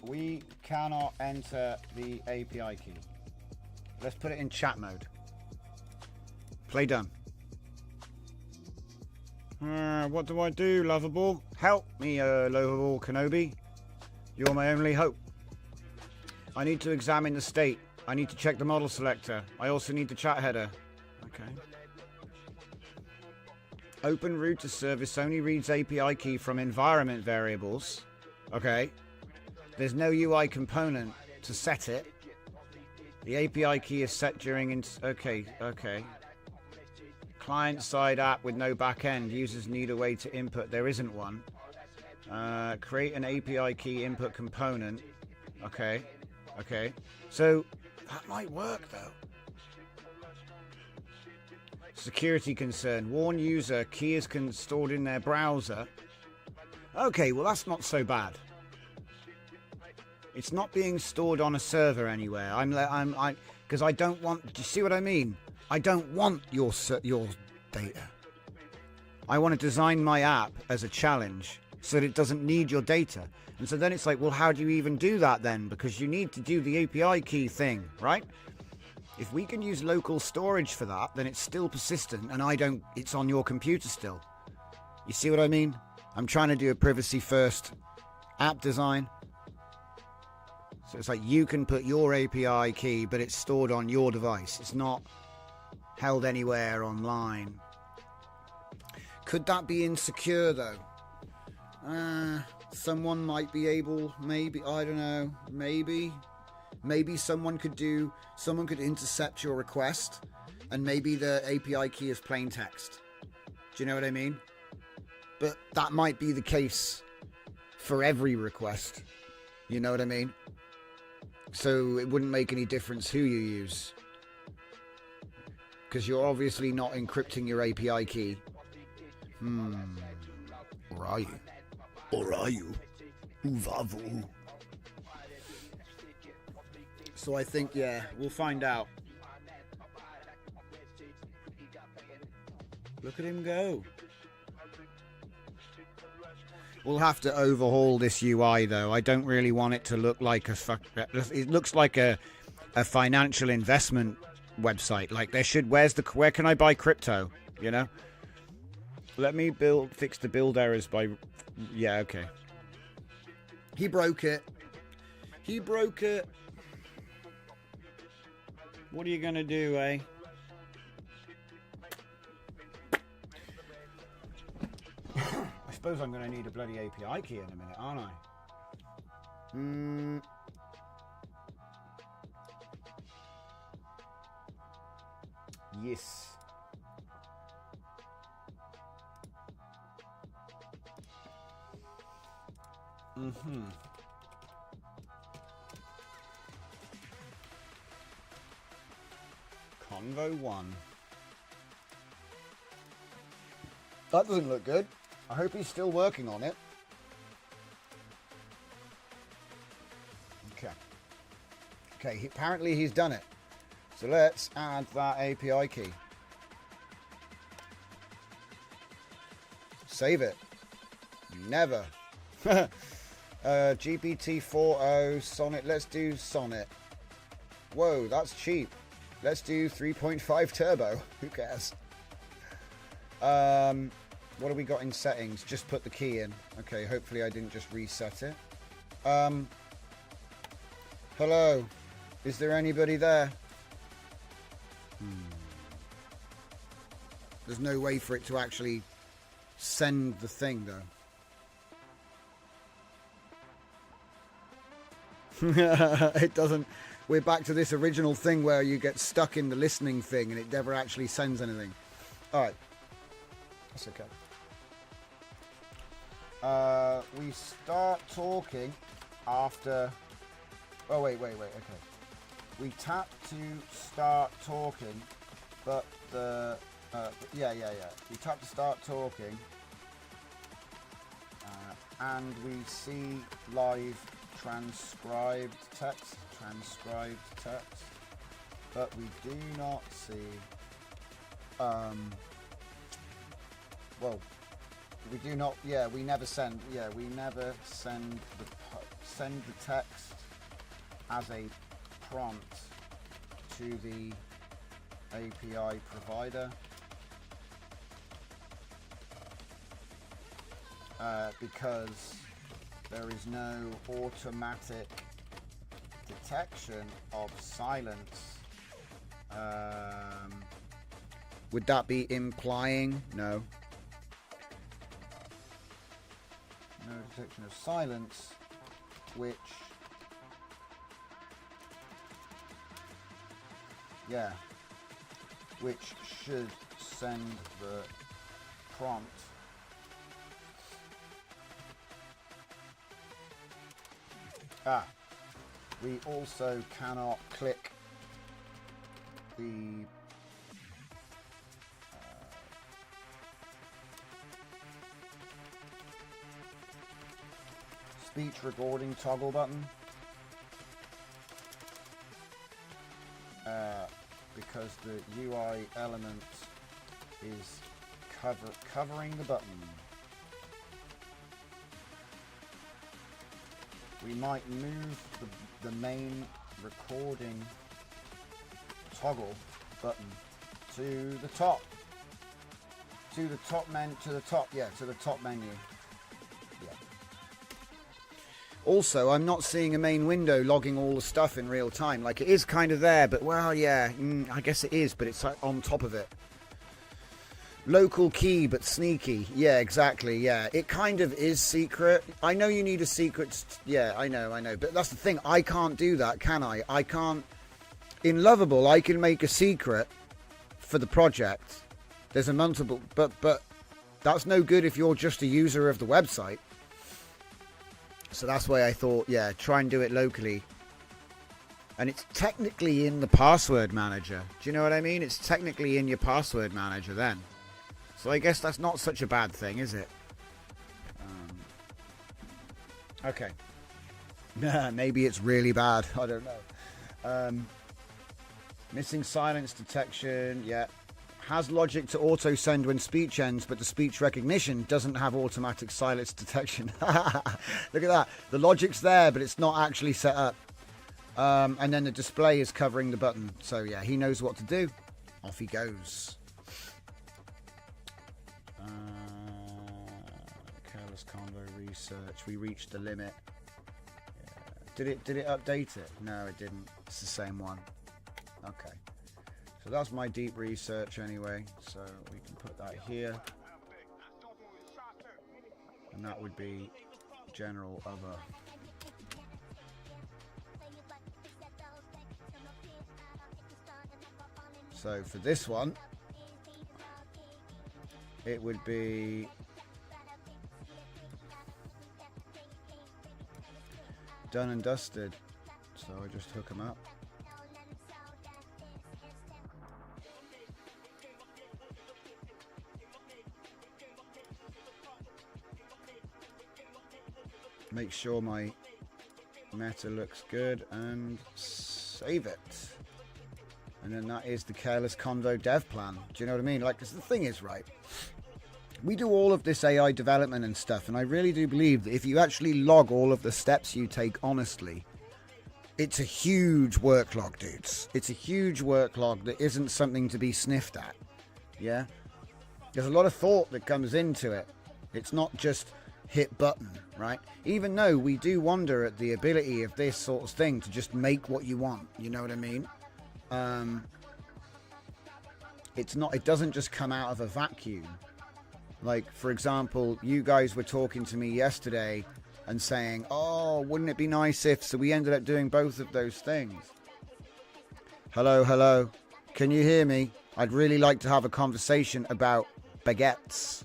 We cannot enter the API key. Let's put it in chat mode. Play done. What do I do, lovable? Help me, lovable Kenobi. You're my only hope. I need to examine the state. I need to check the model selector. I also need the chat header. Okay. Open router service only reads API key from environment variables. Okay. There's no UI component to set it. The API key is set during... Okay. Client-side app with no backend. Users need a way to input. There isn't one. Create an API key input component. Okay. So, that might work, though. Security concern. Warn user. Key is stored in their browser. Okay, well, that's not so bad. It's not being stored on a server anywhere. Because I don't want... Do you see what I mean? I don't want your data. I want to design my app as a challenge so that it doesn't need your data. And so then it's like, well, how do you even do that then? Because you need to do the API key thing, right? If we can use local storage for that, then it's still persistent and it's on your computer still. You see what I mean? I'm trying to do a privacy first app design. So it's like you can put your API key, but it's stored on your device. It's not held anywhere online. Could that be insecure though? Someone might be able, maybe, I don't know, maybe someone could intercept your request and maybe the API key is plain text. Do you know what I mean? But that might be the case for every request. You know what I mean? So it wouldn't make any difference who you use. Because you're obviously not encrypting your API key. Or are you? Or are you? Uvavu. So I think, yeah, we'll find out. Look at him go. We'll have to overhaul this UI though. I don't really want it to look like it looks like a financial investment website. Like there should, where can I buy crypto? You know? Let me fix the build errors by, yeah, okay. He broke it. What are you gonna do, eh? I suppose I'm gonna need a bloody API key in a minute, aren't I? Yes. Convo 1. That doesn't look good. I hope he's still working on it. Okay, apparently he's done it. So let's add that API key. Save it. Never. GPT 4.0 Sonnet. Let's do Sonnet. Whoa, that's cheap. Let's do 3.5 turbo. Who cares? What have we got in settings? Just put the key in. Okay, hopefully I didn't just reset it. Hello. Is there anybody there? There's no way for it to actually send the thing, though. It doesn't. We're back to this original thing where you get stuck in the listening thing and it never actually sends anything. Alright. That's okay. We start talking after... Oh, wait, okay. We tap to start talking, but the... yeah. We tap to start talking, and we see live transcribed text, but we do not see, well, we do not, we never send send the text as a prompt to the API provider. Because there is no automatic detection of silence. Would that be implying? No. No detection of silence, which, which should send the prompt. We also cannot click the speech recording toggle button because the UI element is covering the button. We might move the main recording toggle button to the top. To the top menu. Yeah. Also, I'm not seeing a main window logging all the stuff in real time. Like, it is kind of there, but well, yeah, I guess it is, but it's on top of it. Local key, but sneaky. Yeah, exactly. Yeah, it kind of is secret. I know you need a secret. Yeah, I know. But that's the thing. I can't do that, can I? I can't. In Lovable, I can make a secret for the project. There's a multiple, but that's no good if you're just a user of the website. So that's why I thought, try and do it locally. And it's technically in the password manager. Do you know what I mean? It's technically in your password manager then. So I guess that's not such a bad thing, is it? Okay. Maybe it's really bad. I don't know. Missing silence detection. Yeah. Has logic to auto send when speech ends, but the speech recognition doesn't have automatic silence detection. Look at that. The logic's there, but it's not actually set up. And then the display is covering the button. So yeah, he knows what to do. Off he goes. Careless combo research. We reached the limit. Yeah. Did it update it? No, it didn't. It's the same one. Okay. So that's my deep research anyway. So we can put that here. And that would be general other. So for this one, it would be done and dusted. So I just hook them up. Make sure my meta looks good and save it. And then that is the Careless Convo dev plan. Do you know what I mean? Like, 'cause the thing is, right, we do all of this AI development and stuff, and I really do believe that if you actually log all of the steps you take honestly, it's a huge worklog, dudes. It's a huge worklog that isn't something to be sniffed at. Yeah? There's a lot of thought that comes into it. It's not just hit button, right? Even though we do wonder at the ability of this sort of thing to just make what you want. You know what I mean? It doesn't just come out of a vacuum. Like, for example, you guys were talking to me yesterday and saying, oh, wouldn't it be nice if... So we ended up doing both of those things. Hello, hello. Can you hear me? I'd really like to have a conversation about baguettes.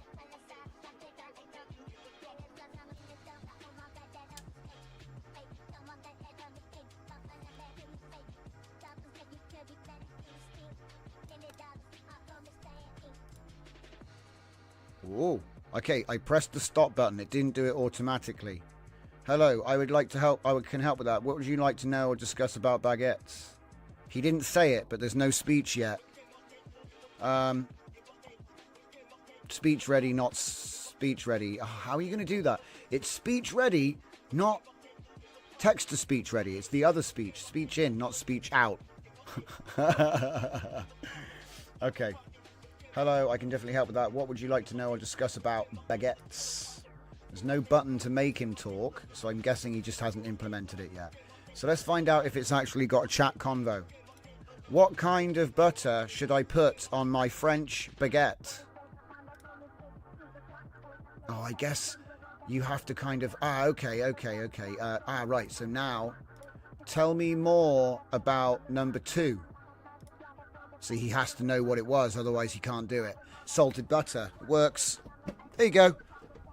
Oh, okay, I pressed the stop button. It didn't do it automatically. Hello, I would like to help. Can help with that. What would you like to know or discuss about baguettes? He didn't say it, but there's no speech yet. Speech ready, not speech ready. Oh, how are you going to do that? It's speech ready, not text to speech ready. It's the other speech. Speech in, not speech out. Okay. Hello, I can definitely help with that. What would you like to know or discuss about baguettes? There's no button to make him talk, so I'm guessing he just hasn't implemented it yet. So let's find out if it's actually got a chat convo. What kind of butter should I put on my French baguette? Oh, I guess you have to kind of... okay. Right, so now tell me more about number 2. See, he has to know what it was, otherwise he can't do it. Salted butter. Works. There you go.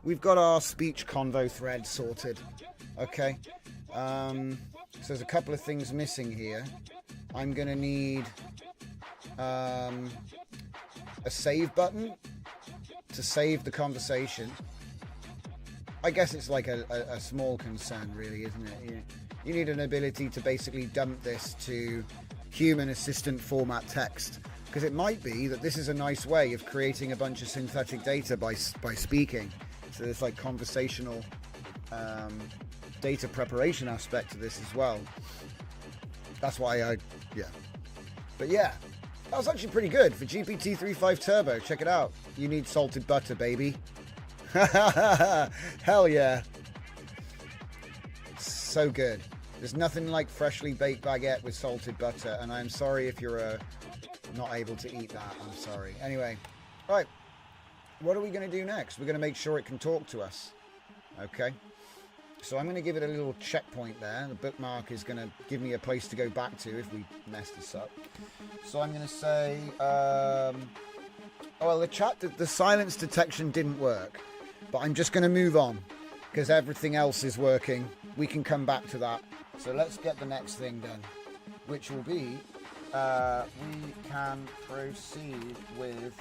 We've got our speech convo thread sorted. Okay. So there's a couple of things missing here. I'm going to need a save button to save the conversation. I guess it's like a small concern, really, isn't it? You need an ability to basically dump this to human assistant format text, because it might be that this is a nice way of creating a bunch of synthetic data by speaking. So there's like conversational data preparation aspect to this as well. That's why but yeah, that was actually pretty good for GPT-3.5 Turbo. Check it out. You need salted butter, baby. Hell yeah. So good. There's nothing like freshly baked baguette with salted butter, and I'm sorry if you're not able to eat that. I'm sorry. Anyway, right. What are we going to do next? We're going to make sure it can talk to us. Okay. So I'm going to give it a little checkpoint there. The bookmark is going to give me a place to go back to if we mess this up. So I'm going to say, well, the silence detection didn't work, but I'm just going to move on because everything else is working. We can come back to that. So let's get the next thing done, which will be, we can proceed with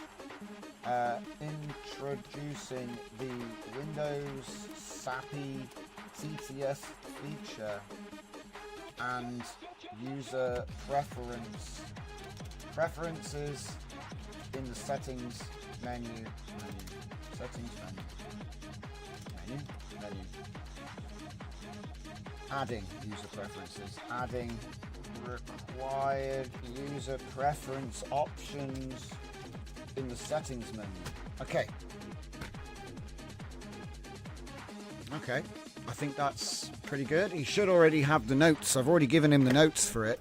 introducing the Windows SAPI TTS feature and user preferences in the settings menu. Adding user preferences, adding required user preference options in the settings menu. Okay, I think that's pretty good. He should already have the notes. I've already given him the notes for it,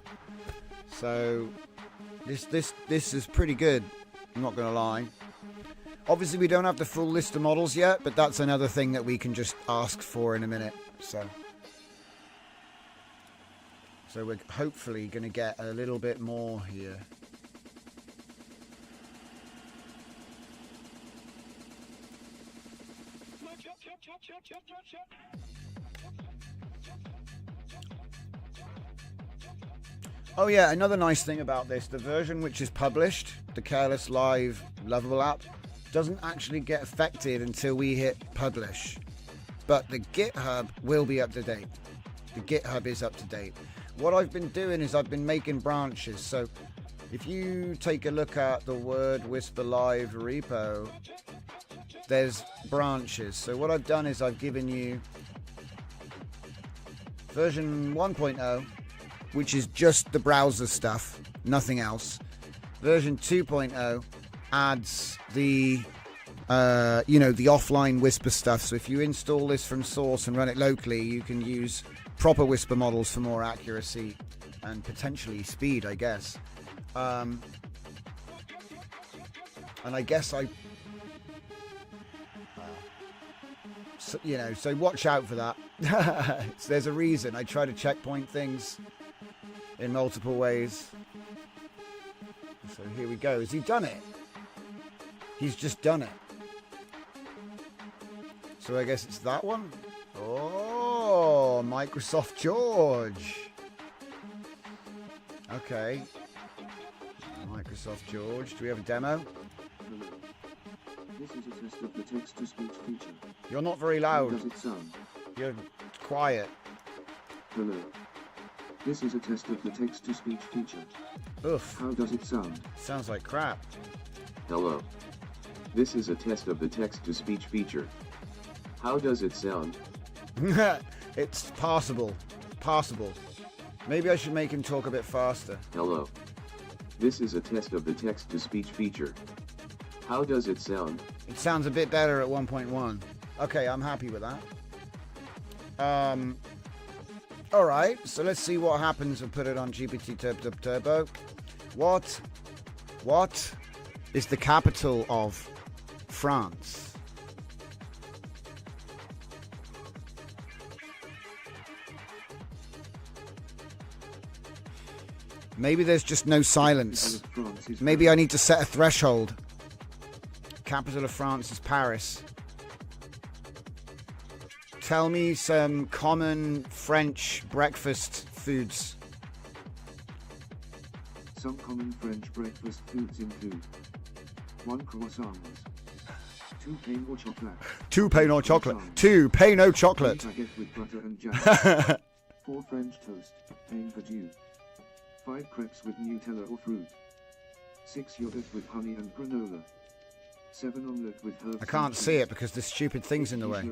so this is pretty good. I'm not gonna lie. Obviously, we don't have the full list of models yet, but that's another thing that we can just ask for in a minute. So we're hopefully going to get a little bit more here. Oh yeah, another nice thing about this, the version which is published, the Careless Live Lovable app, doesn't actually get affected until we hit publish. But the GitHub will be up to date. The GitHub is up to date. What I've been doing is I've been making branches. So if you take a look at the Word Whisper Live repo, there's branches. So what I've done is I've given you version 1.0, which is just the browser stuff, nothing else. Version 2.0 adds the the offline Whisper stuff. So if you install this from source and run it locally, you can use proper Whisper models for more accuracy and potentially speed, I guess. And I guess so watch out for that. So there's a reason I try to checkpoint things in multiple ways. So here we go. Has he done it? He's just done it. So I guess it's that one. Oh, Microsoft George. Okay. Microsoft George. Do we have a demo? This is a test of the text-to-speech feature. You're not very loud. How does it sound? You're quiet. Hello. This is a test of the text-to-speech feature. Oof. How does it sound? Sounds like crap. Hello. This is a test of the text-to-speech feature. How does it sound? It's passable. Passable. Maybe I should make him talk a bit faster. Hello. This is a test of the text-to-speech feature. How does it sound? It sounds a bit better at 1.1. Okay, I'm happy with that. Alright, so let's see what happens when we put it on GPT Turbo. What is the capital of France? Maybe there's just no silence. Maybe I need to set a threshold. Capital of France is Paris. Tell me some common French breakfast foods. Some common French breakfast foods include 1 croissant, 2 pain au chocolat, 2 pain au chocolat, 2 pain au chocolat, 3 baguette with butter and jam, 4 French toast, pain perdu, 5 crepes with Nutella or fruit, 6 yogurt with honey and granola, 7 omelette with herbs. I can't see it because this stupid thing's in the way.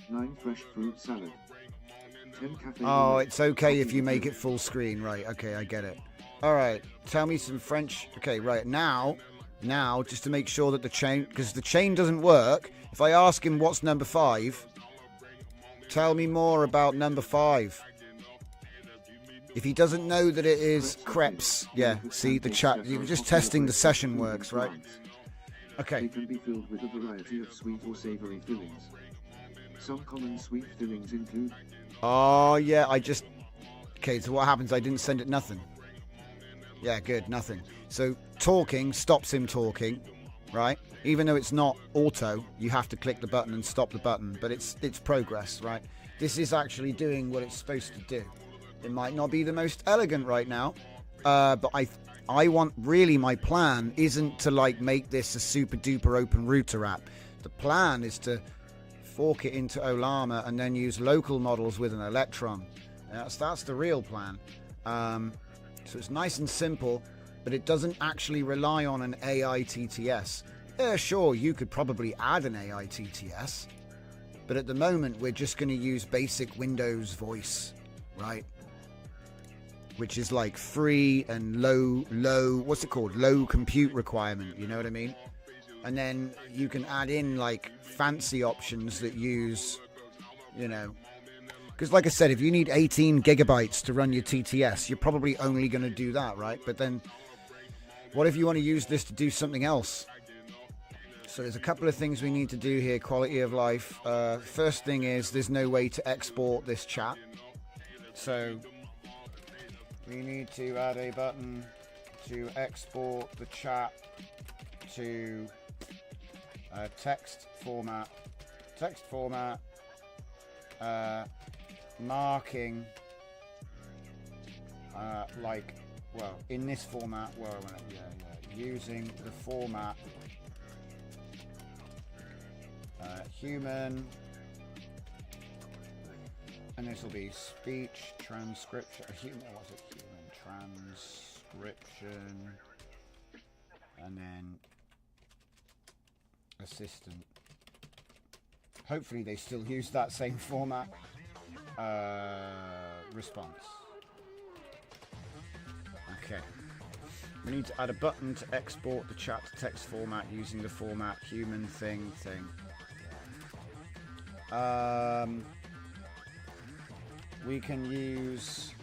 9 fresh fruit salad, 10 cafe. Oh, it's okay if you make it full screen, right? Okay, I get it. All right, tell me some French. Okay, right now, just to make sure that the chain, because the chain doesn't work. If I ask him what's number 5, tell me more about number 5. If he doesn't know that it is crepes, yeah. See the chat. You're just testing the session works, right? Okay. They can be filled with a variety of sweet or savory fillings. Some common sweet fillings include. Oh yeah, okay, so what happens? I didn't send it nothing. Yeah, good, nothing. So talking stops him talking, right? Even though it's not auto, you have to click the button and stop the button, but it's progress, right? This is actually doing what it's supposed to do. It might not be the most elegant right now, but I want, really, my plan isn't to like make this a super duper open router app. The plan is to fork it into Olama and then use local models with an Electron. That's the real plan. So it's nice and simple, but it doesn't actually rely on an AI TTS. Yeah, sure, you could probably add an AI TTS, but at the moment we're just going to use basic Windows voice, right? Which is like free and low, what's it called? Low compute requirement, you know what I mean? And then you can add in like fancy options that use, because like I said, if you need 18 gigabytes to run your TTS, you're probably only going to do that, right? But then what if you want to use this to do something else? So there's a couple of things we need to do here, quality of life. First thing is there's no way to export this chat. So we need to add a button to export the chat to text format, marking in this format, using the format human, and this will be speech transcription, human transcription, and then assistant. Hopefully they still use that same format. Response. Okay. We need to add a button to export the chat to text format using the format human thing. We can use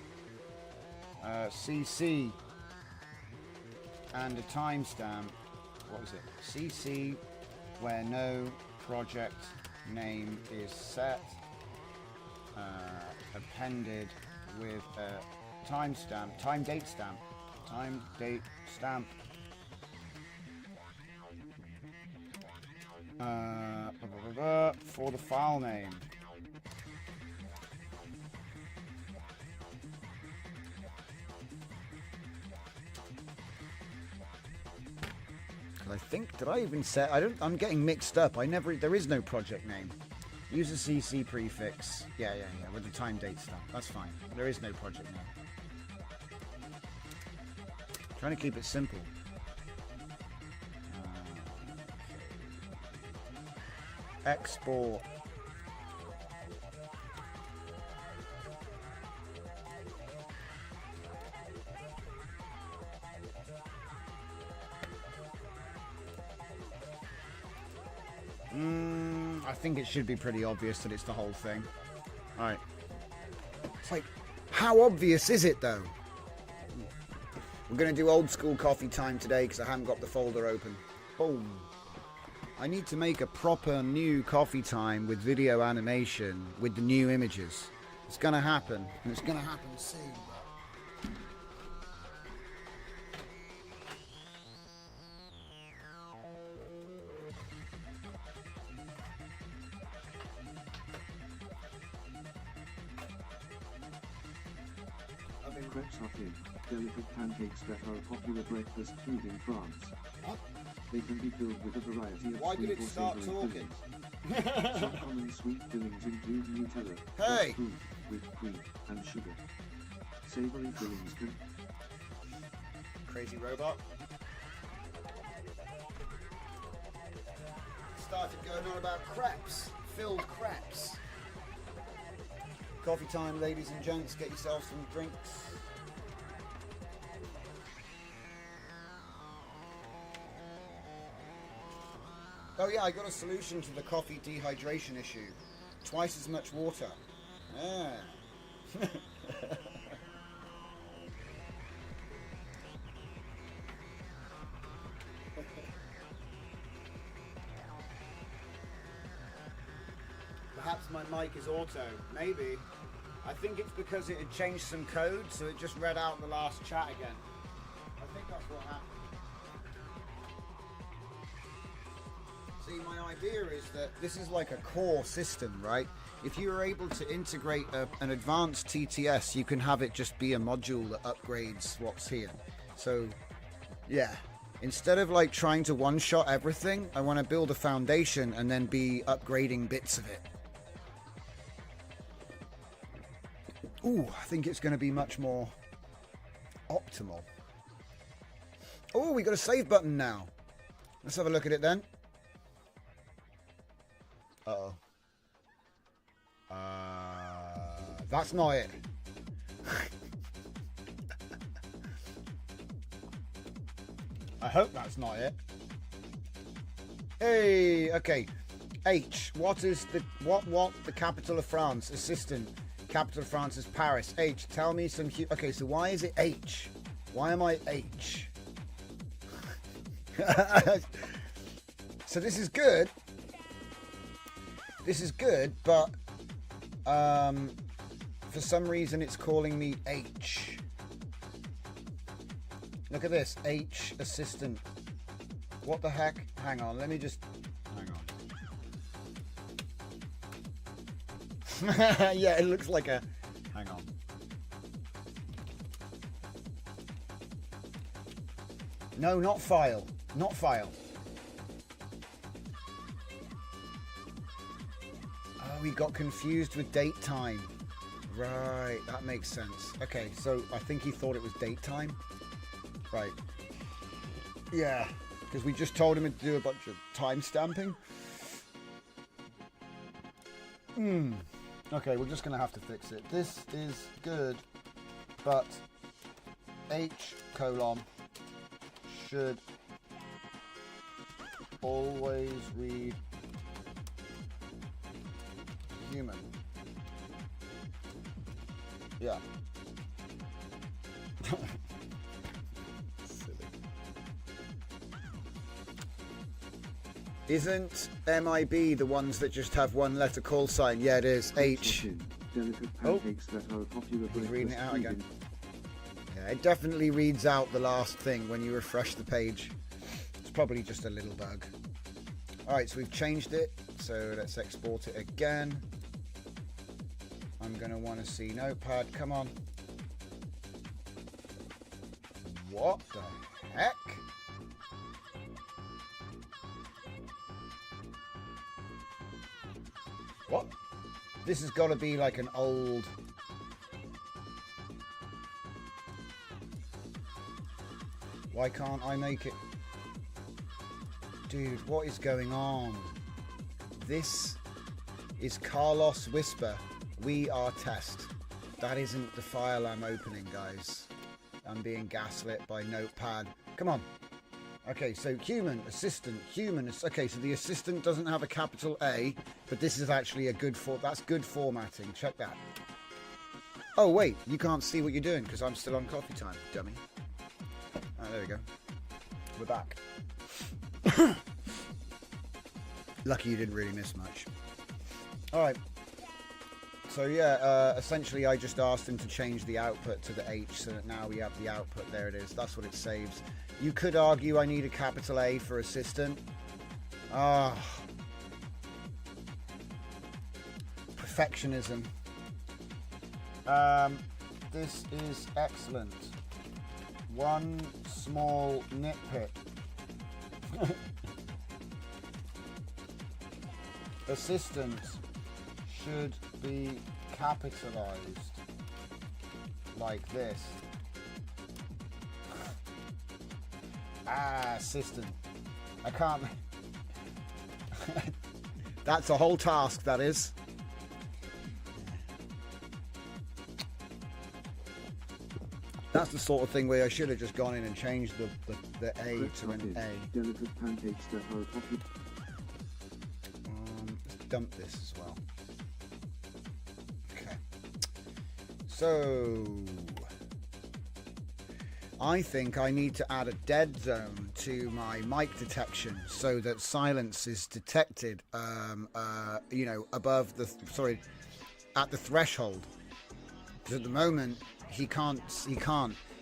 CC and a timestamp. What was it? CC where no project name is set, appended with a timestamp, time date stamp, for the file name. I think, did I even set, I'm getting mixed up. There is no project name. Use a CC prefix. Yeah, with the time date stamp. That's fine. There is no project name. Trying to keep it simple. Export. I think it should be pretty obvious that it's the whole thing. Alright. It's like, how obvious is it though? We're going to do old school coffee time today because I haven't got the folder open. Boom. I need to make a proper new coffee time with video animation with the new images. It's going to happen, and it's going to happen soon. Crepes are thin, delicate pancakes that are a popular breakfast food in France. What? They can be filled with a variety of Why did sweet it or start savory talking? fillings. Some common sweet fillings include Nutella, Hey! fruit, whipped cream, and sugar. Savory fillings can... Crazy robot. Started going on about crepes. Filled crepes. Coffee time, ladies and gents. Get yourself some drinks. Oh yeah, I got a solution to the coffee dehydration issue. Twice as much water. Yeah. Perhaps my mic is auto. Maybe. I think it's because it had changed some code, so it just read out the last chat again. I think that's what happened. See, my idea is that this is like a core system, right? If you are able to integrate an advanced TTS, you can have it just be a module that upgrades what's here. So, yeah. Instead of like trying to one-shot everything, I want to build a foundation and then be upgrading bits of it. Ooh, I think it's going to be much more optimal. Oh, we got a save button now. Let's have a look at it then. Uh-oh. That's not it. I hope that's not it. Hey, okay. H. What is the the capital of France? Assistant. Capital of France is Paris. H. Tell me some. Okay, so why is it H? Why am I H? So this is good. This is good, but for some reason it's calling me H. Look at this, H assistant. What the heck? Hang on, let me just hang on. Yeah, it looks like a. Hang on. No, not file. Not file. Oh, he got confused with date time. Right, that makes sense. Okay, so I think he thought it was date time. Right. Yeah, because we just told him to do a bunch of time stamping. Okay, we're just going to have to fix it. This is good, but H colon should always read human. Yeah. Silly. Isn't MIB the ones that just have one letter call sign? Yeah, it is. H. Delicate pancakes that are popular. He's reading it out breakfast again. Yeah, it definitely reads out the last thing when you refresh the page. It's probably just a little bug. Alright, so we've changed it. So let's export it again. I'm going to want to see Notepad. Come on. What the heck? What? This has got to be like an old... Why can't I make it? Dude, what is going on? This is Careless Whisper. We are test. That isn't the file I'm opening, guys. I'm being gaslit by Notepad. Come on. Okay, so human, assistant, human. Okay, so the assistant doesn't have a capital A, but this is actually a good that's good formatting. Check that. Oh, wait, you can't see what you're doing because I'm still on coffee time, dummy. Oh, there we go. We're back. Lucky you didn't really miss much. All right. So yeah, essentially I just asked him to change the output to the H so that now we have the output. There it is. That's what it saves. You could argue I need a capital A for assistant. Ah. Perfectionism. This is excellent. One small nitpick. Assistant should be capitalized like this. Assistant. I can't. That's a whole task, that is. That's the sort of thing where I should have just gone in and changed the A to an A. Delicate pancakes that are popular. Let's dump this as well. Okay. So I think I need to add a dead zone to my mic detection so that silence is detected, you know, above the, at the threshold. Because at the moment, he can't.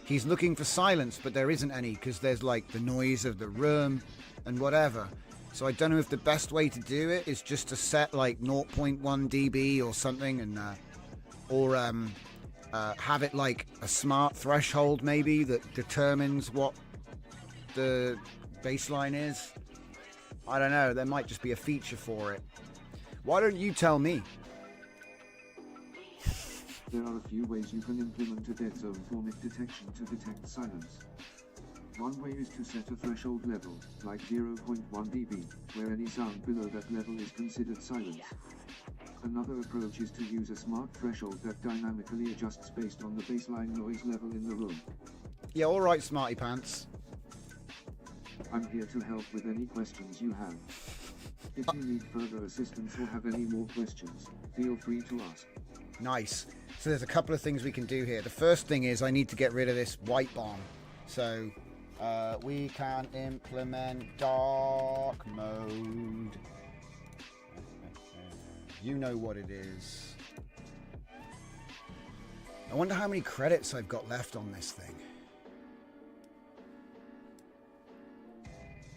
He's looking for silence, but there isn't any because there's like the noise of the room and whatever. So I don't know if the best way to do it is just to set like 0.1 dB or something, and or have it like a smart threshold maybe that determines what the baseline is. I don't know. There might just be a feature for it. Why don't you tell me? There are a few ways you can implement a dead zone for mic detection to detect silence. One way is to set a threshold level, like 0.1 dB, where any sound below that level is considered silence. Another approach is to use a smart threshold that dynamically adjusts based on the baseline noise level in the room. Yeah, all right, smarty pants. I'm here to help with any questions you have. If you need further assistance or have any more questions, feel free to ask. Nice. So there's a couple of things we can do here. The first thing is I need to get rid of this white bomb. So we can implement dark mode. You know what it is. I wonder how many credits I've got left on this thing.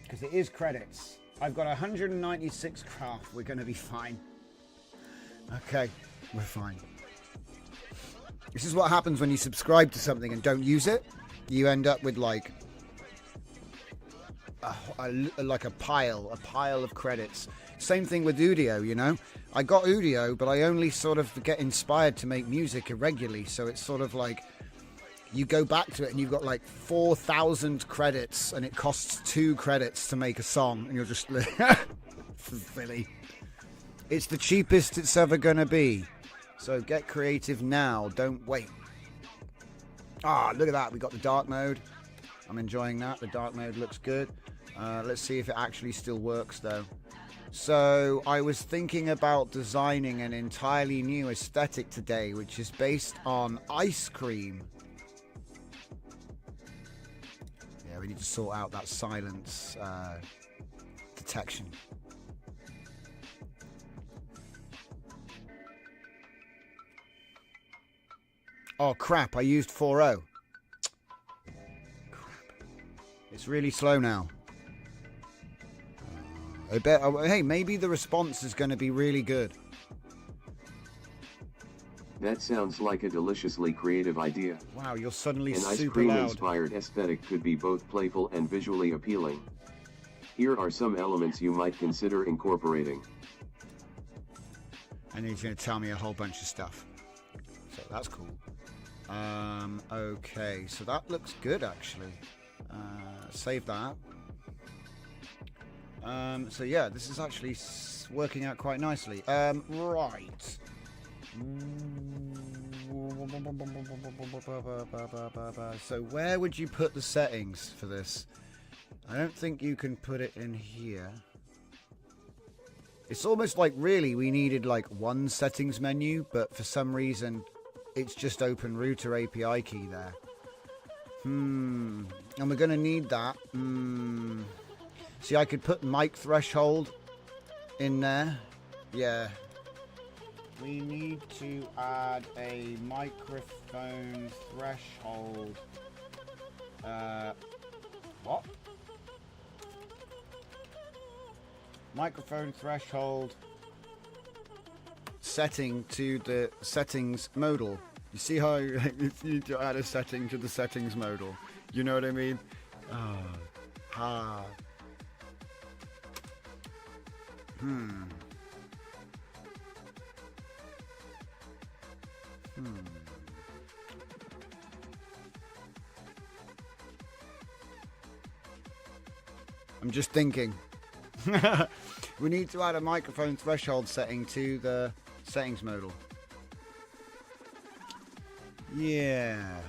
Because it is credits. I've got 196 craft. We're going to be fine. Okay, we're fine. This is what happens when you subscribe to something and don't use it. You end up with like a pile of credits. Same thing with Udio, you know. I got Udio, but I only sort of get inspired to make music irregularly. So it's sort of like you go back to it and you've got like 4,000 credits and it costs 2 credits to make a song. And you're just silly. It's the cheapest it's ever going to be. So get creative now. Don't wait. Ah, look at that. We got the dark mode. I'm enjoying that. The dark mode looks good. Let's see if it actually still works, though. So I was thinking about designing an entirely new aesthetic today, which is based on ice cream. Yeah, we need to sort out that silence detection. Oh, crap. I used 4.0. Crap. It's really slow now. I bet. Hey, maybe the response is going to be really good. That sounds like a deliciously creative idea. Wow, you're suddenly An ice super cream loud. inspired aesthetic could be both playful and visually appealing. Here are some elements you might consider incorporating. And he's going to tell me a whole bunch of stuff. So that's cool. Okay, so that looks good actually. Save that. So yeah, this is actually working out quite nicely. Right. So where would you put the settings for this? I don't think you can put it in here. It's almost like really we needed like one settings menu, but for some reason it's just open router API key there. And we're going to need that. See, I could put mic threshold in there. Yeah. We need to add a microphone threshold. What? Microphone threshold setting to the settings modal. You see how you need to add a setting to the settings modal? You know what I mean? I'm just thinking. We need to add a microphone threshold setting to the settings modal. Yeah.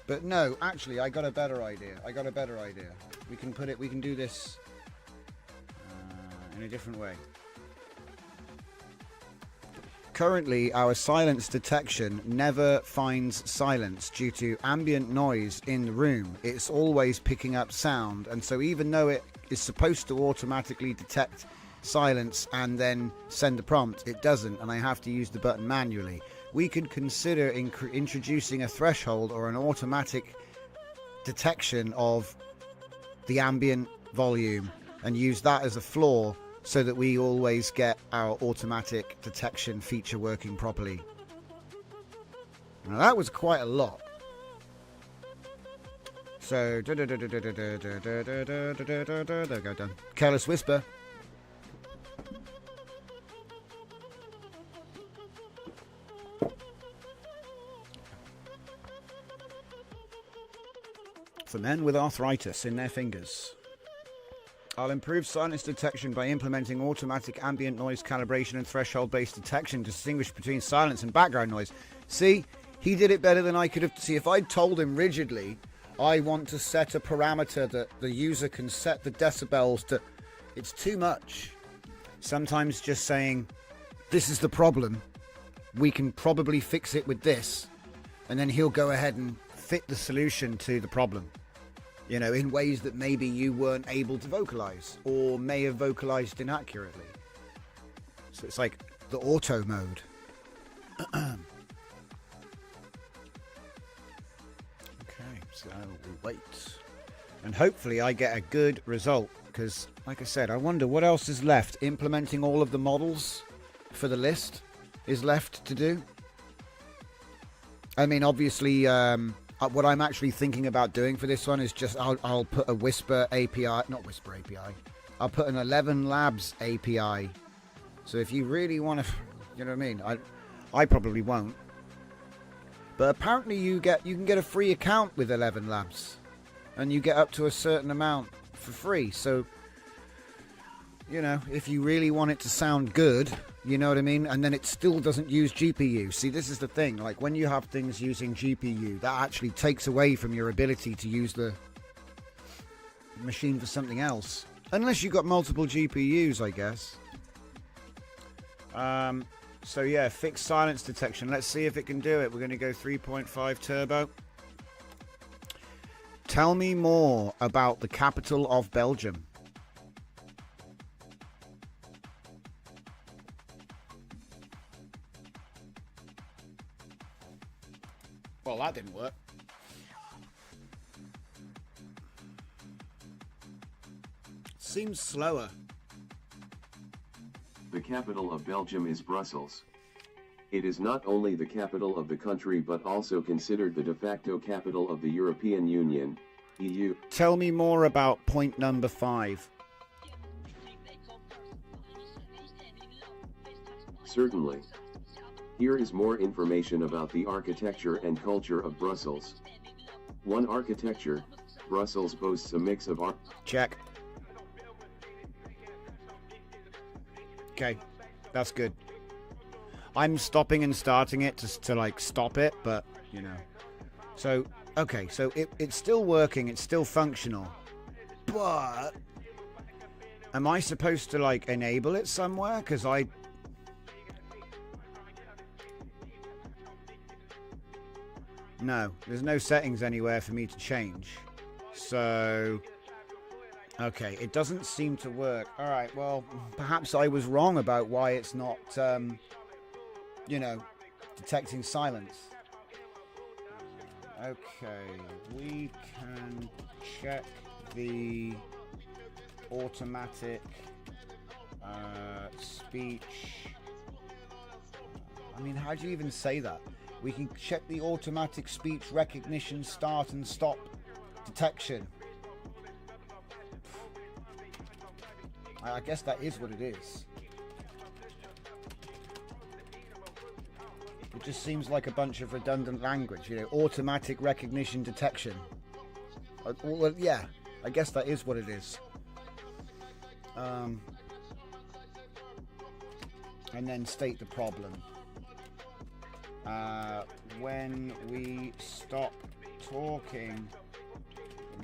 But no, actually, I got a better idea. We can do this in a different way. Currently, our silence detection never finds silence due to ambient noise in the room. It's always picking up sound, and so even though it is supposed to automatically detect silence and then send a prompt, it doesn't, and I have to use the button manually. We could consider introducing a threshold or an automatic detection of the ambient volume and use that as a floor so that we always get our automatic detection feature working properly. Now that was quite a lot. So, there we go, done. Careless Whisper. For men with arthritis in their fingers. I'll improve silence detection by implementing automatic ambient noise calibration and threshold-based detection to distinguish between silence and background noise. See, he did it better than I could have. See, if I'd told him rigidly, I want to set a parameter that the user can set the decibels to, it's too much. Sometimes just saying, this is the problem, we can probably fix it with this, and then he'll go ahead and fit the solution to the problem. You know, in ways that maybe you weren't able to vocalize or may have vocalized inaccurately. So it's like the auto mode. Okay, so we wait. And hopefully I get a good result because, like I said, I wonder what else is left. Implementing all of the models for the list is left to do. I mean, obviously, what I'm actually thinking about doing for this one is just I'll put a Whisper API, not Whisper API. I'll put an 11 Labs API. So if you really want to, you know what I mean? I probably won't. But apparently you can get a free account with 11 Labs, and you get up to a certain amount for free. So, you know, if you really want it to sound good, You know what I mean? And then it still doesn't use GPU. See, this is the thing. Like, when you have things using GPU, that actually takes away from your ability to use the machine for something else. Unless you've got multiple GPUs, I guess. So, yeah, fixed silence detection. Let's see if it can do it. We're going to go 3.5 turbo. Tell me more about the capital of Belgium. Well, that didn't work. Seems slower. The capital of Belgium is Brussels. It is not only the capital of the country but also considered the de facto capital of the European Union, EU. Tell me more about point number 5. Certainly. Here is more information about the architecture and culture of Brussels. 1. Architecture. Brussels boasts a mix of Check. Okay, that's good. I'm stopping and starting it to like stop it, but you know. So, okay, so it's still working, it's still functional. But am I supposed to like enable it somewhere? Because no, there's no settings anywhere for me to change. So, okay, it doesn't seem to work. All right, well, perhaps I was wrong about why it's not, you know, detecting silence. Okay, we can check the automatic speech. I mean, how do you even say that? We can check the automatic speech recognition start and stop detection. I guess that is what it is. It just seems like a bunch of redundant language, you know, automatic recognition detection. Well, yeah, I guess that is what it is. And then state the problem. When we stop talking,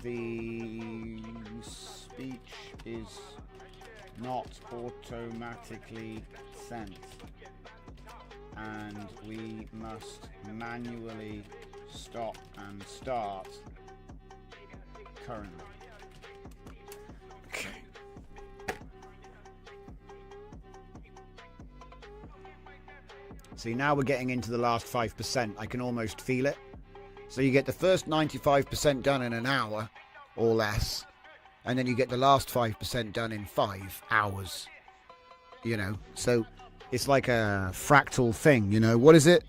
the speech is not automatically sent, and we must manually stop and start currently. Okay. See, now we're getting into the last 5%. I can almost feel it. So you get the first 95% done in an hour or less, and then you get the last 5% done in 5 hours. You know, so it's like a fractal thing, you know. What is it?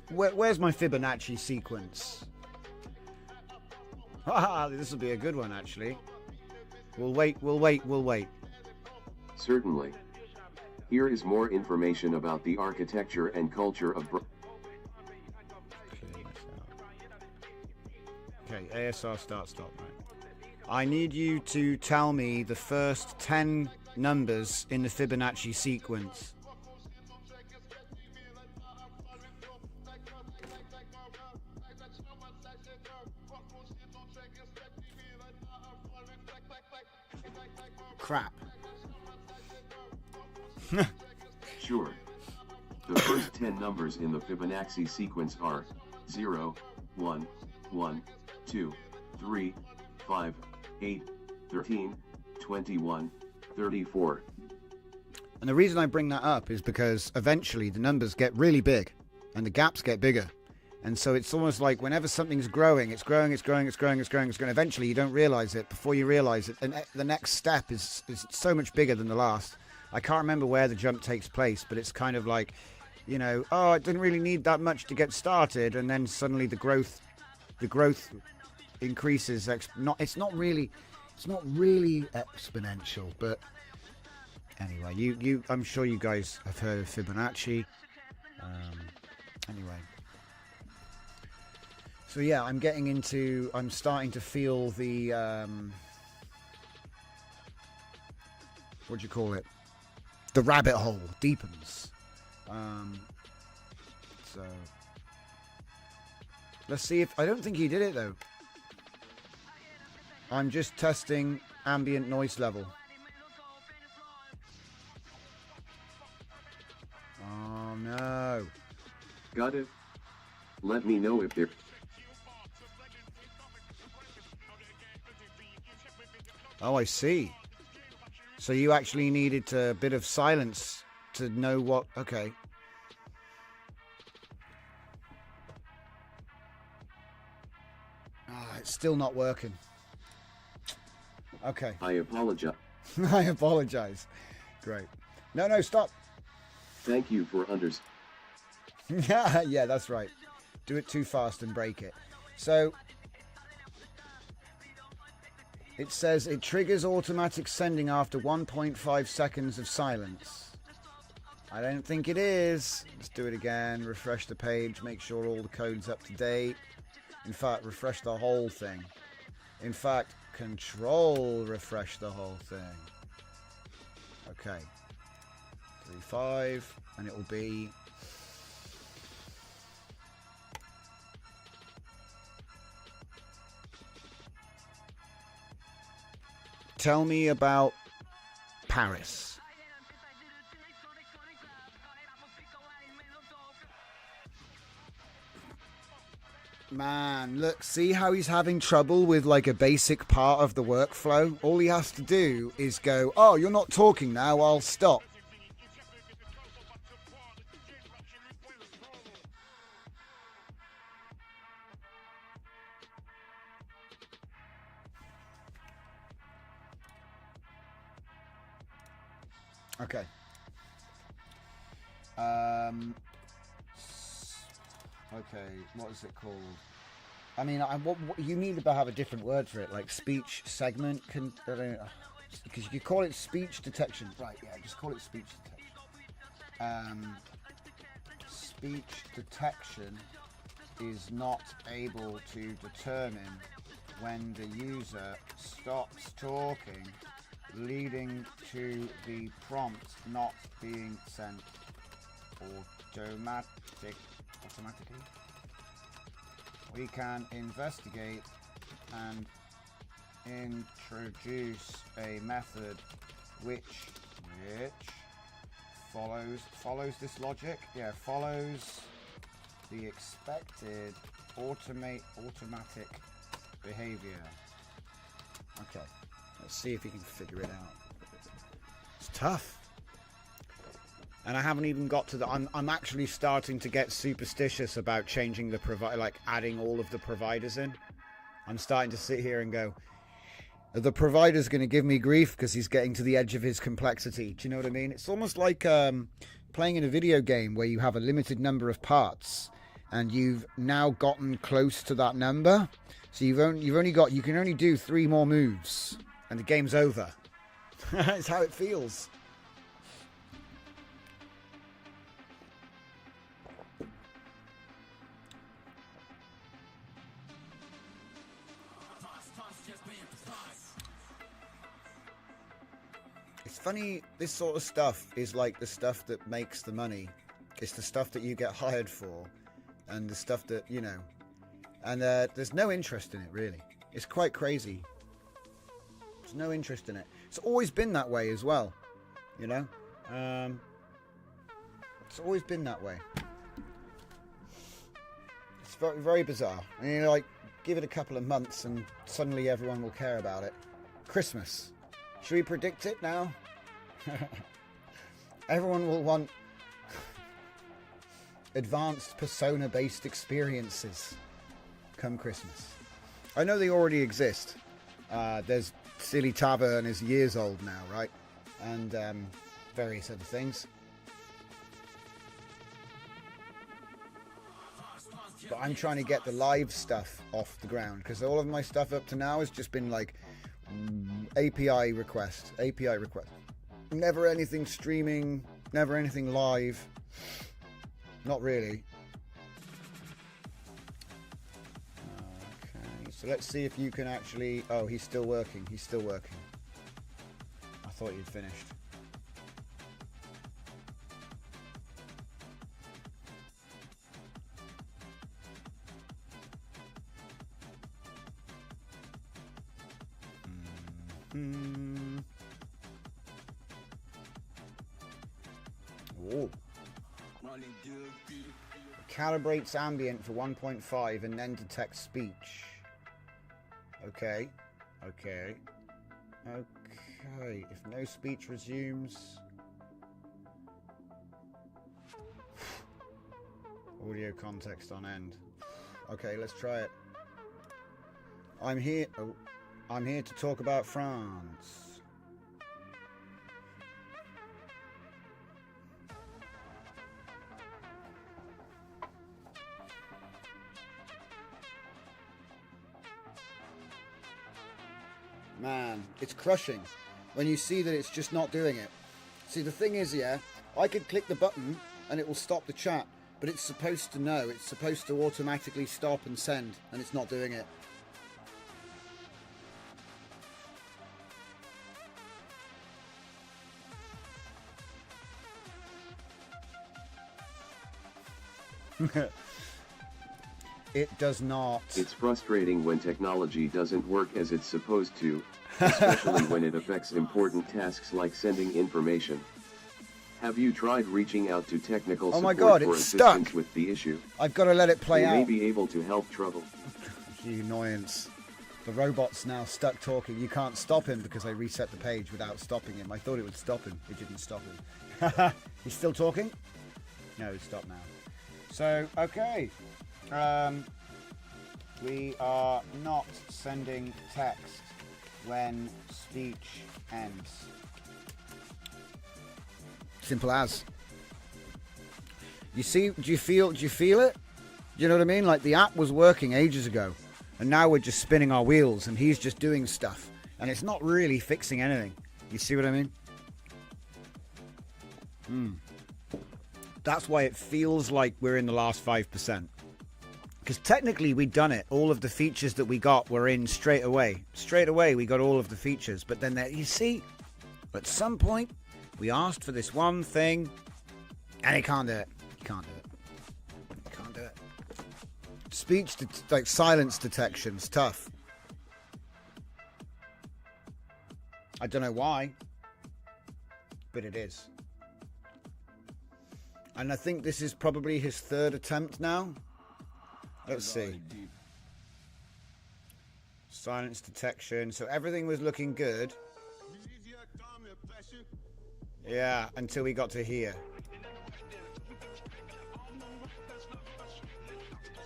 Where's my Fibonacci sequence? Haha, this will be a good one, actually. We'll wait. Certainly. Here is more information about the architecture and culture of Okay, ASR start stop. Right. I need you to tell me the first 10 numbers in the Fibonacci sequence. Crap. Sure. The first 10 numbers in the Fibonacci sequence are 0, 1, 1, 2, 3, 5, 8, 13, 21, 34. And the reason I bring that up is because eventually the numbers get really big and the gaps get bigger. And so it's almost like whenever something's growing, it's growing. Eventually you don't realize it. Before you realize it, and the next step is so much bigger than the last. I can't remember where the jump takes place, but it's kind of like, you know, oh, it didn't really need that much to get started, and then suddenly the growth increases. It's not really exponential, but anyway, I'm sure you guys have heard of Fibonacci. Anyway, so yeah, I'm starting to feel the what do you call it? the rabbit hole deepens. So let's see if I don't think he did it though. I'm just testing ambient noise level. Oh no. Got it. Let me know if there. Oh, I see. So you actually needed a bit of silence to know what... Okay. Ah, it's still not working. Okay. I apologize. I apologize. Great. No, stop. Thank you for Yeah, that's right. Do it too fast and break it. So... It says it triggers automatic sending after 1.5 seconds of silence. I don't think it is. Let's do it again. Refresh the page. Make sure all the code's up to date. In fact, refresh the whole thing. In fact, control refresh the whole thing. Okay. 3.5. And it will be... Tell me about Paris. Man, look, see how he's having trouble with like a basic part of the workflow? All he has to do is go, oh, you're not talking now, I'll stop. Okay. Okay, what is it called? I mean, what you need to have a different word for it, like speech segment. Because you could call it speech detection. Right, yeah, just call it speech detection. Speech detection is not able to determine when the user stops talking, leading to the prompt not being sent automatically. We can investigate and introduce a method which follows this logic. Yeah, follows the expected automatic behavior. Okay. Let's see if we can figure it out. It's tough. And I haven't even got to the... I'm actually starting to get superstitious about changing the like adding all of the providers in. I'm starting to sit here and go, the provider's going to give me grief because he's getting to the edge of his complexity. Do you know what I mean? It's almost like playing in a video game where you have a limited number of parts and you've now gotten close to that number. So you can only do 3 more moves. And the game's over. That's how it feels. It's funny, this sort of stuff is like the stuff that makes the money. It's the stuff that you get hired for. And the stuff that, you know. And there's no interest in it, really. It's quite crazy. There's no interest in it. It's always been that way as well, you know. It's always been that way. It's very, very bizarre. I mean, like, give it a couple of months and suddenly everyone will care about it. Christmas. Should we predict it now? Everyone will want advanced persona-based experiences come Christmas. I know they already exist. There's Silly Tavern is years old now, right? And various other things. But I'm trying to get the live stuff off the ground because all of my stuff up to now has just been like API request. Never anything streaming, never anything live. Not really. Okay, so let's see if you can actually... Oh, he's still working. I thought you'd finished. Oh. Calibrates ambient for 1.5 and then detects speech. Okay. Okay. Okay. If no speech resumes. Audio context on end. Okay, let's try it. I'm here to talk about France. Man, it's crushing when you see that it's just not doing it. See, the thing is, yeah, I could click the button and it will stop the chat, but it's supposed to know. It's supposed to automatically stop and send, and it's not doing it. It does not. It's frustrating when technology doesn't work as it's supposed to, especially when it affects important tasks like sending information. Have you tried reaching out to technical support for assistance stuck with the issue? I've got to let it play out. They may be able to help trouble. You annoyance. The robot's now stuck talking. You can't stop him because I reset the page without stopping him. I thought it would stop him. It didn't stop him. He's still talking? No, he's stopped now. So, okay. We are not sending text when speech ends. Simple as. You see, do you feel it? You know what I mean? Like the app was working ages ago and now we're just spinning our wheels and he's just doing stuff and it's not really fixing anything. You see what I mean? That's why it feels like we're in the last 5%. Because technically we'd done it. All of the features that we got were in straight away. Straight away we got all of the features. But then there, you see, at some point we asked for this one thing and it can't do it. You can't do it. You can't do it. Speech, like silence detection's tough. I don't know why, but it is. And I think this is probably his third attempt now. Let's see. Silence detection. So everything was looking good. Yeah, until we got to here.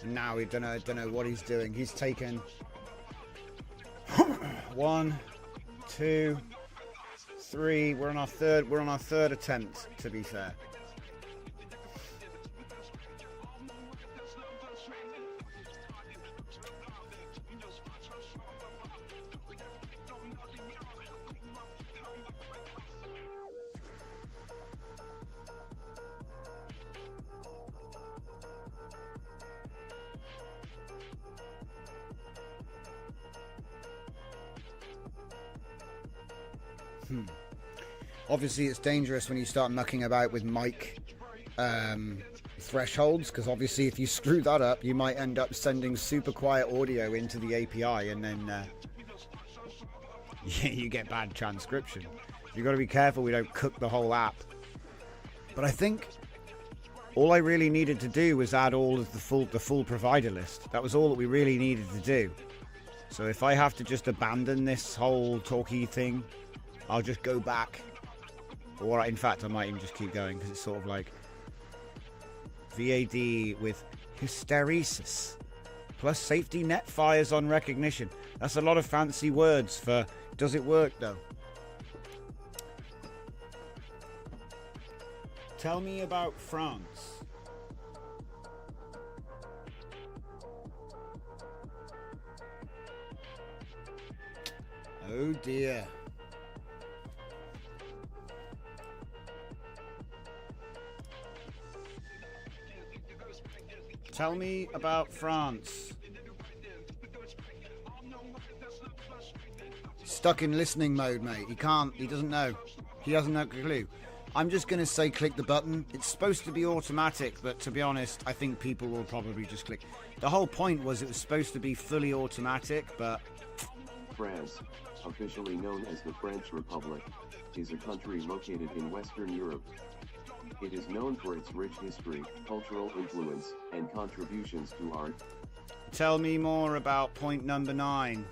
And now we don't know what he's doing. He's taken 1, 2, 3. We're on our third attempt, to be fair. Obviously, it's dangerous when you start mucking about with mic thresholds, because obviously if you screw that up, you might end up sending super quiet audio into the API, and then you get bad transcription. You've got to be careful we don't cook the whole app. But I think all I really needed to do was add all of the full provider list. That was all that we really needed to do. So if I have to just abandon this whole talkie thing, I'll just go back. Or in fact, I might even just keep going, because it's sort of like VAD with hysteresis plus safety net fires on recognition. That's a lot of fancy words for does it work though? Tell me about France. Oh dear. Tell me about France. Stuck in listening mode, mate. He doesn't know. He hasn't no clue. I'm just going to say click the button. It's supposed to be automatic, but to be honest, I think people will probably just click. The whole point was it was supposed to be fully automatic, but... France. officially known as the French Republic, is a country located in Western Europe. It is known for its rich history, cultural influence, and contributions to art. Tell me more about point number 9.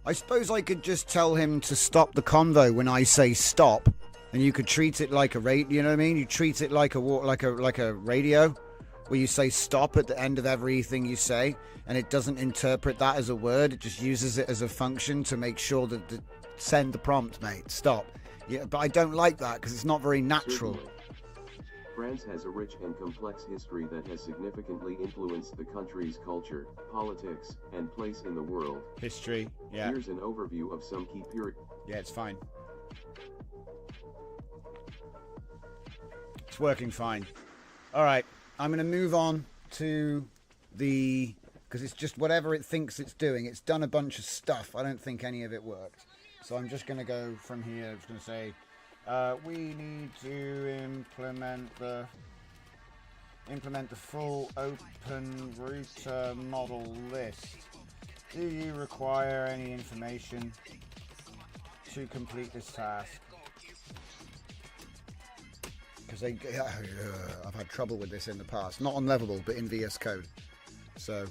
I suppose I could just tell him to stop the convo when I say stop, and you could treat it like a radio. You know what I mean? You treat it like a radio, where you say stop at the end of everything you say, and it doesn't interpret that as a word. It just uses it as a function to make sure that send the prompt, mate. Stop. Yeah, but I don't like that because it's not very natural. Certainly. France has a rich and complex history that has significantly influenced the country's culture, politics, and place in the world. History, yeah. Here's an overview of some key periods. Yeah, it's fine. It's working fine. All right, I'm going to move on to the... because it's just whatever it thinks it's doing. It's done a bunch of stuff. I don't think any of it worked. So I'm just going to go from here. I'm just going to say... we need to implement the full open router model list. Do you require any information to complete this task? Because I've had trouble with this in the past, not on Levelable, but in VS Code. So,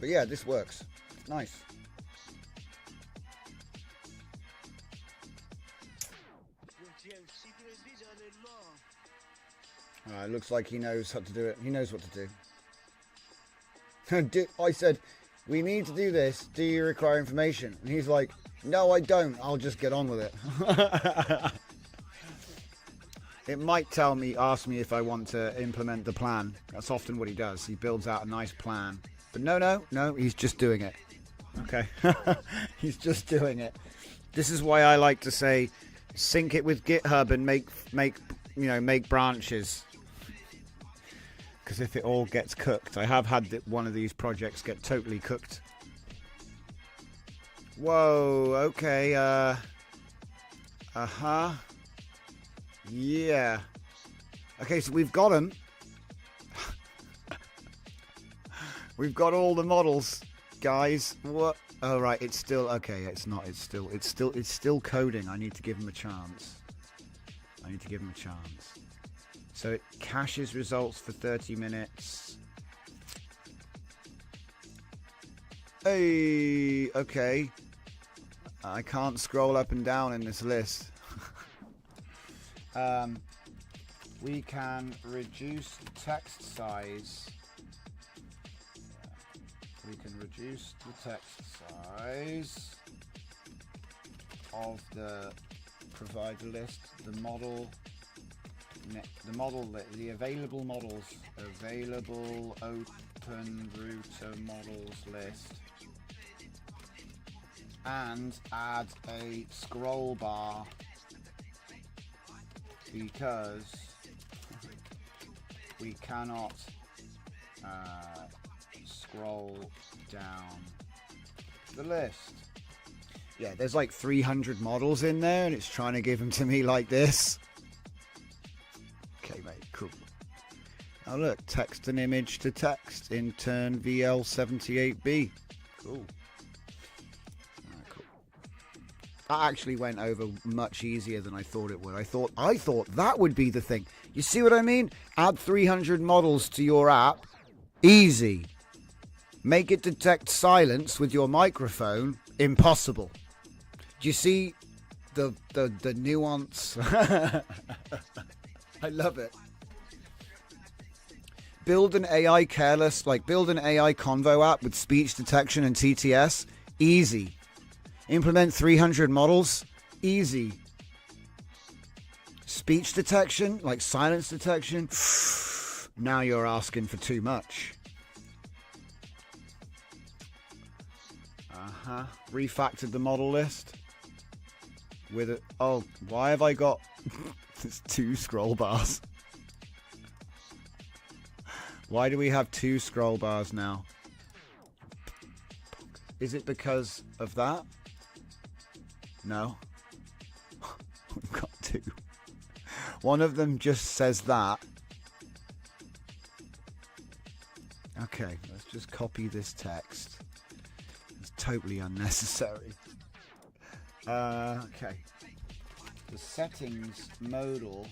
but yeah, this works. It's nice. It looks like he knows how to do it. He knows what to do. I said, we need to do this. Do you require information? And he's like, no, I don't. I'll just get on with it. It might ask me if I want to implement the plan. That's often what he does. He builds out a nice plan. But no, he's just doing it. Okay. He's just doing it. This is why I like to say, sync it with GitHub and make branches. Because if it all gets cooked, I have had one of these projects get totally cooked. Whoa, okay, yeah. Okay, so we've got them. We've got all the models, guys. What? Oh, right, it's still, okay, it's not, it's still coding. I need to give him a chance. So it caches results for 30 minutes. Hey, okay. I can't scroll up and down in this list. We can reduce the text size. We can reduce the text size of the provider list, the available models, available open router models list, and add a scroll bar because we cannot scroll down the list. Yeah, there's like 300 models in there and it's trying to give them to me like this. Okay, mate, cool. Now look, text and image to text, intern VL78B. Cool. Cool. That actually went over much easier than I thought it would. I thought that would be the thing. You see what I mean? Add 300 models to your app. Easy. Make it detect silence with your microphone. Impossible. Do you see the nuance? I love it. Build an AI Careless, build an AI Convo app with speech detection and TTS. Easy. Implement 300 models. Easy. Speech detection, like silence detection. Now you're asking for too much. Refactored the model list with it. Oh, why have I got there's 2 scroll bars? Why do we have 2 scroll bars now? Is it because of that? No. We've got 2. One of them just says that, Okay, let's just copy this text. It's totally unnecessary. Okay. The settings modal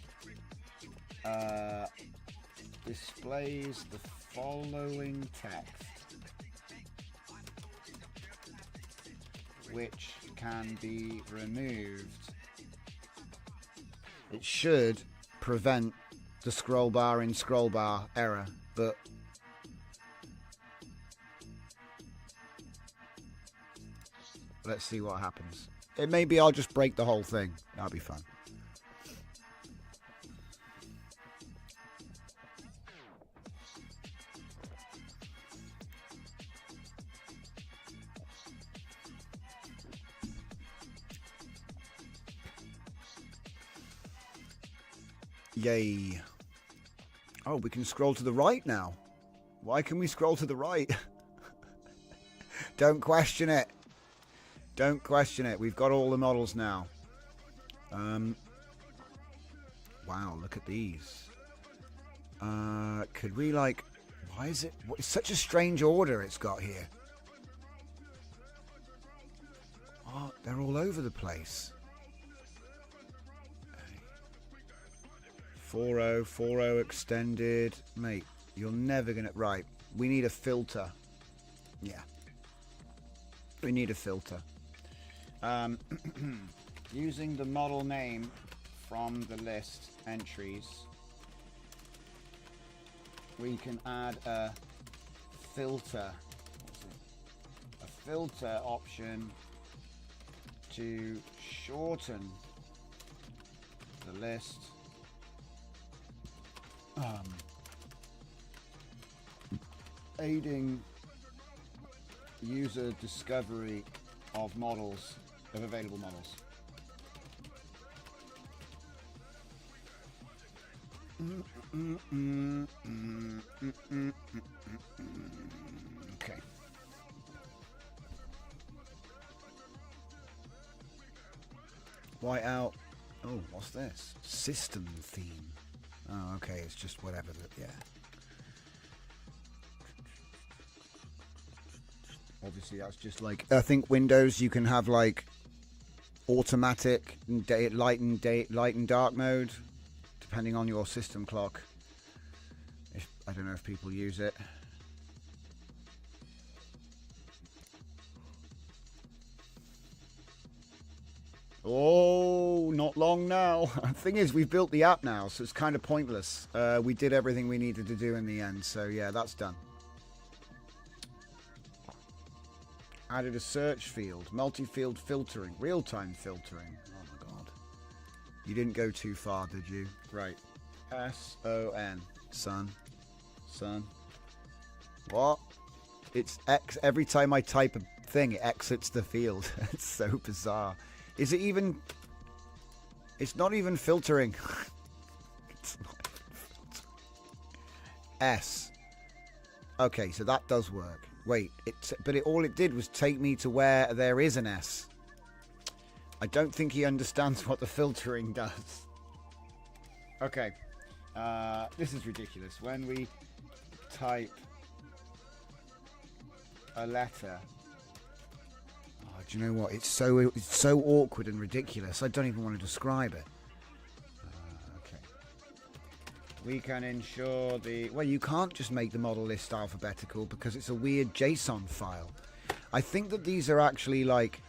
displays the following text, which can be removed. It should prevent the scroll bar in scroll bar error, but let's see what happens. It maybe I'll just break the whole thing. That'll be fun. Yay. Oh, we can scroll to the right now. Why can we scroll to the right? Don't question it. Don't question it. We've got all the models now. Wow, look at these. Could we like... Why is it... It's such a strange order it's got here. Oh, they're all over the place. 4.0, 4.0 extended. Mate, you're never going to... Right, we need a filter. Yeah. We need a filter. Using the model name from the list entries, we can add a filter. A filter option to shorten the list. Aiding user discovery of models, of available models. Okay. Whiteout. Oh, what's this? System theme. Oh, okay. It's just whatever. Yeah. Obviously, that's just like... I think Windows, you can have like automatic light and dark mode, depending on your system clock. I don't know if people use it. Oh, not long now. The thing is, we've built the app now, so it's kind of pointless. We did everything we needed to do in the end, so yeah, that's done. Added a search field, multi-field filtering, real-time filtering. Oh my god. You didn't go too far, did you? Right. S-O-N. Son. What? It's X. Every time I type a thing, it exits the field. It's so bizarre. Is it even... It's not even filtering. It's not even filtering. S. Okay, so that does work. Wait, all it did was take me to where there is an S. I don't think he understands what the filtering does. Okay. This is ridiculous. When we type a letter... Oh, do you know what? It's so awkward and ridiculous. I don't even want to describe it. Okay. We can ensure the... Well, you can't just make the model list alphabetical because it's a weird JSON file. I think that these are actually like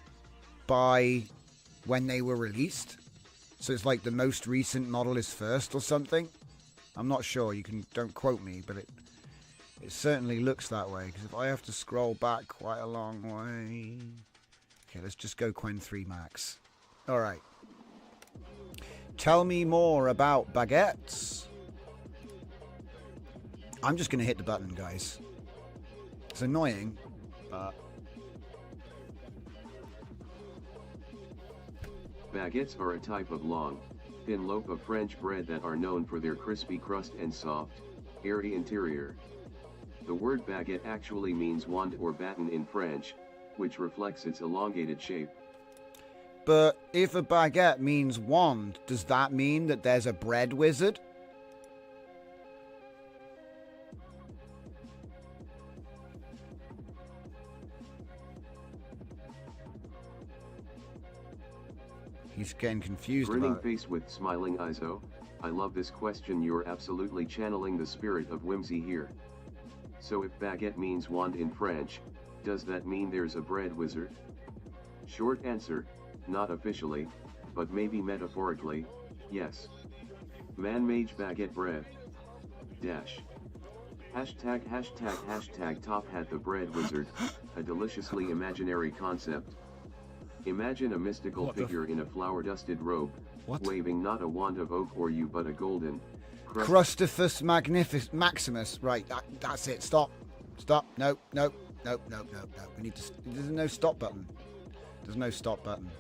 by when they were released. So it's like the most recent model is first or something. I'm not sure. Don't quote me, but it certainly looks that way. Because if I have to scroll back quite a long way... Okay, let's just go Quen 3 Max. All right. Tell me more about baguettes. I'm just going to hit the button, guys. It's annoying, but... Baguettes are a type of long, thin loaf of French bread that are known for their crispy crust and soft, airy interior. The word baguette actually means wand or baton in French, which reflects its elongated shape. But if a baguette means wand, does that mean that there's a bread wizard? He's getting confused Grinning about it. face with smiling eyes. Oh, I love this question. You're absolutely channeling the spirit of whimsy here. So if baguette means wand in French, does that mean there's a bread wizard? Short answer, not officially, but maybe metaphorically, yes. Man-mage baguette bread. Dash. Hashtag top hat the bread wizard, a deliciously imaginary concept. Imagine a mystical figure in a flower-dusted robe, waving not a wand of oak or yew but a golden Crustifus Maximus. Right, that's it. Stop. No. We need to. There's no stop button. There's no stop button.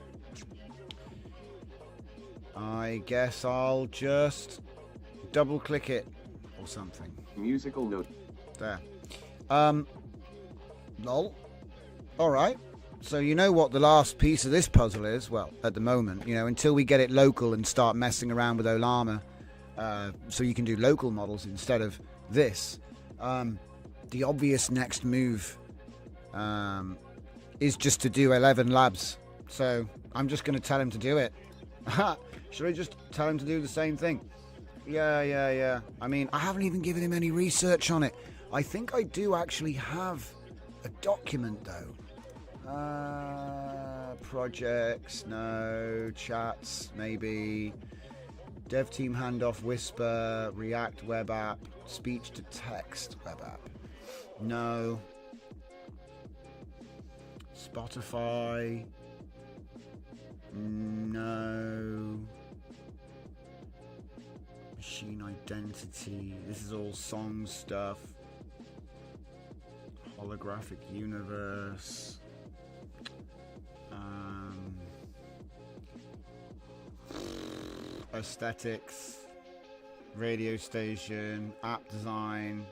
I guess I'll just double click it or something. Musical note. There. Lol. Alright. So you know what the last piece of this puzzle is? Well, at the moment, until we get it local and start messing around with Olama, so you can do local models instead of this. The obvious next move is just to do 11 labs. So I'm just going to tell him to do it. Should I just tell him to do the same thing? Yeah. I mean, I haven't even given him any research on it. I think I do actually have a document, though. Projects, no. Chats, maybe. Dev team handoff, Whisper, React web app, speech to text web app. No. Spotify. No. Machine identity. This is all song stuff. Holographic universe. Aesthetics. Radio station. App design.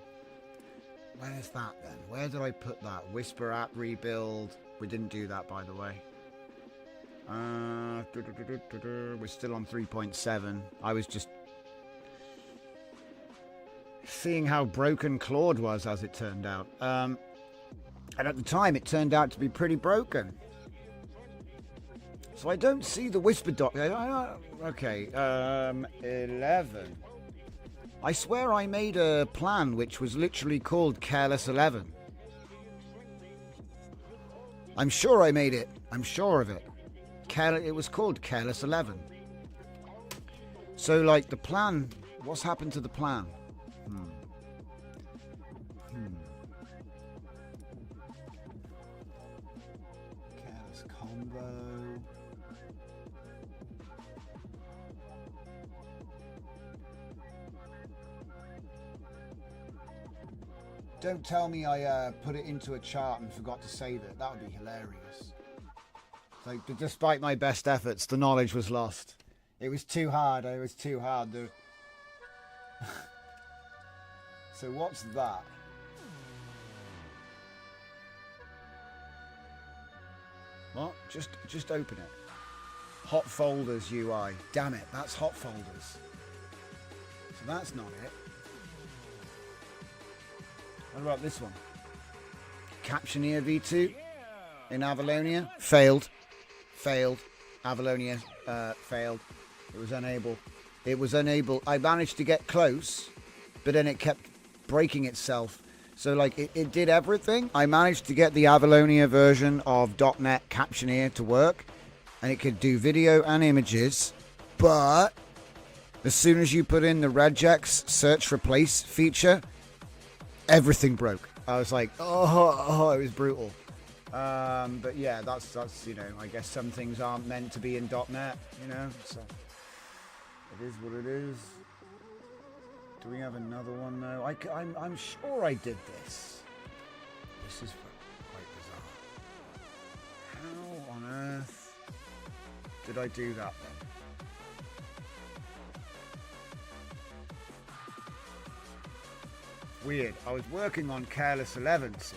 Where's that then? Where did I put that? Whisper app rebuild. We didn't do that, by the way. We're still on 3.7. I was just seeing how broken Claude was, as it turned out. And at the time, it turned out to be pretty broken. So I don't see the Whisper doc. Okay, 11. I swear I made a plan which was literally called Careless 11. I'm sure I made it. I'm sure of it. It was called Careless 11. So, like, the plan... What's happened to the plan? Careless combo... Don't tell me I put it into a chart and forgot to save it. That would be hilarious. Like, despite my best efforts, the knowledge was lost. It was too hard. It was too hard. So what's that? What? Just open it. Hot folders UI. Damn it, that's hot folders. So that's not it. What about this one? Captioneer V2 in Avalonia. Failed. Avalonia failed. It was unable. I managed to get close, but then it kept breaking itself. So, like, it did everything. I managed to get the Avalonia version of .NET Captioneer to work, and it could do video and images, but as soon as you put in the regex search replace feature, everything broke. I was like, oh, it was brutal. But yeah, that's I guess some things aren't meant to be in .NET, so it is what it is. Do we have another one though? I'm sure I did this. This is quite bizarre. How on earth did I do that then? Weird. I was working on Careless 11, see,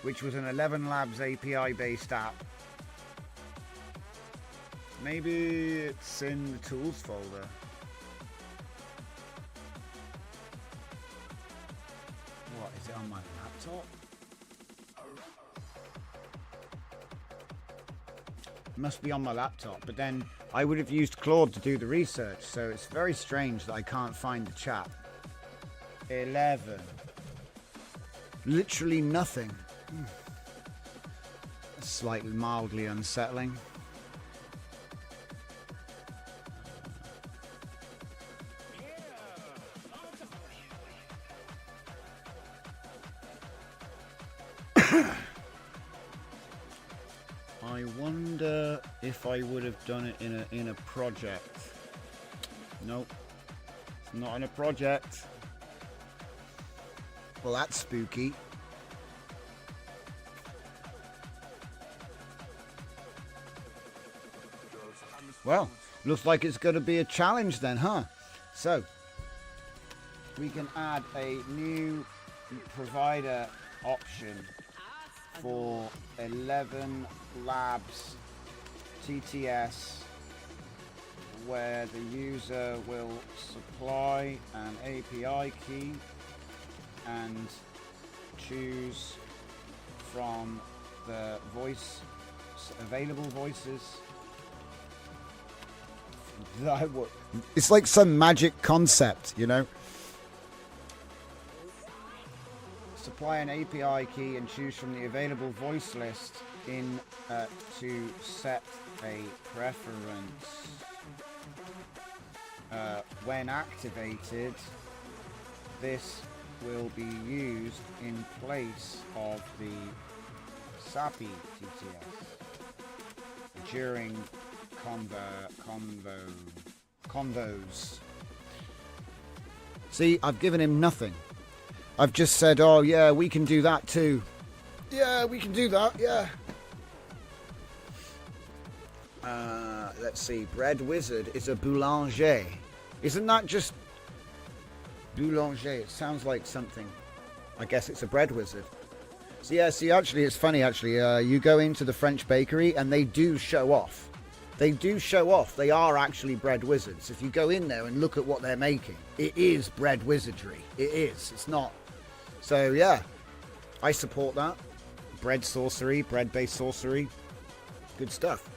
which was an 11 Labs API-based app. Maybe it's in the tools folder. What, is it on my laptop? It must be on my laptop, but then I would have used Claude to do the research, so it's very strange that I can't find the chat. 11. Literally nothing. Slightly mildly unsettling. I wonder if I would have done it in a project. Nope. It's not in a project. Well, that's spooky. Well, looks like it's going to be a challenge then, huh? So, we can add a new provider option for 11 Labs TTS, where the user will supply an API key and choose from the available voices. It's like some magic concept, you know. Supply an API key and choose from the available voice list to set a preference. When activated, this will be used in place of the SAPI TTS during convos. See, I've given him nothing. I've just said, oh yeah, we can do that too. Yeah, we can do that, yeah. Let's see, Bread Wizard is a boulanger. Isn't that just boulanger? It sounds like something. I guess it's a bread wizard. So yeah, see, actually, it's funny, actually. You go into the French bakery and they do show off. They do show off. They are actually bread wizards. If you go in there and look at what they're making, it is bread wizardry. It is. It's not. So yeah, I support that. Bread sorcery, bread-based sorcery. Good stuff.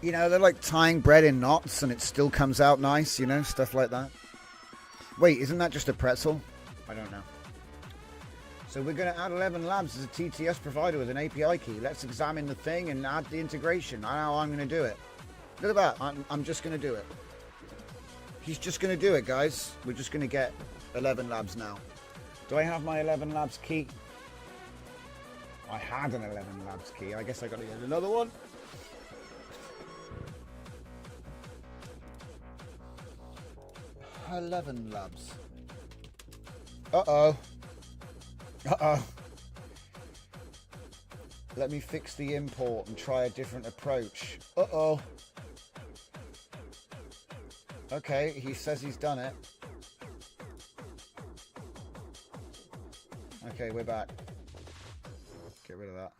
You know, they're like tying bread in knots and it still comes out nice, you know, stuff like that. Wait, isn't that just a pretzel? I don't know. So we're going to add 11 Labs as a TTS provider with an API key. Let's examine the thing and add the integration. I know how I'm going to do it. Look at that. I'm just going to do it. He's just going to do it, guys. We're just going to get 11 Labs now. Do I have my 11 Labs key? I had an 11 Labs key. I guess I got to get another one. $11 Labs. Uh-oh. Uh-oh. Let me fix the import and try a different approach. Uh-oh. Okay, he says he's done it. Okay, we're back. Get rid of that.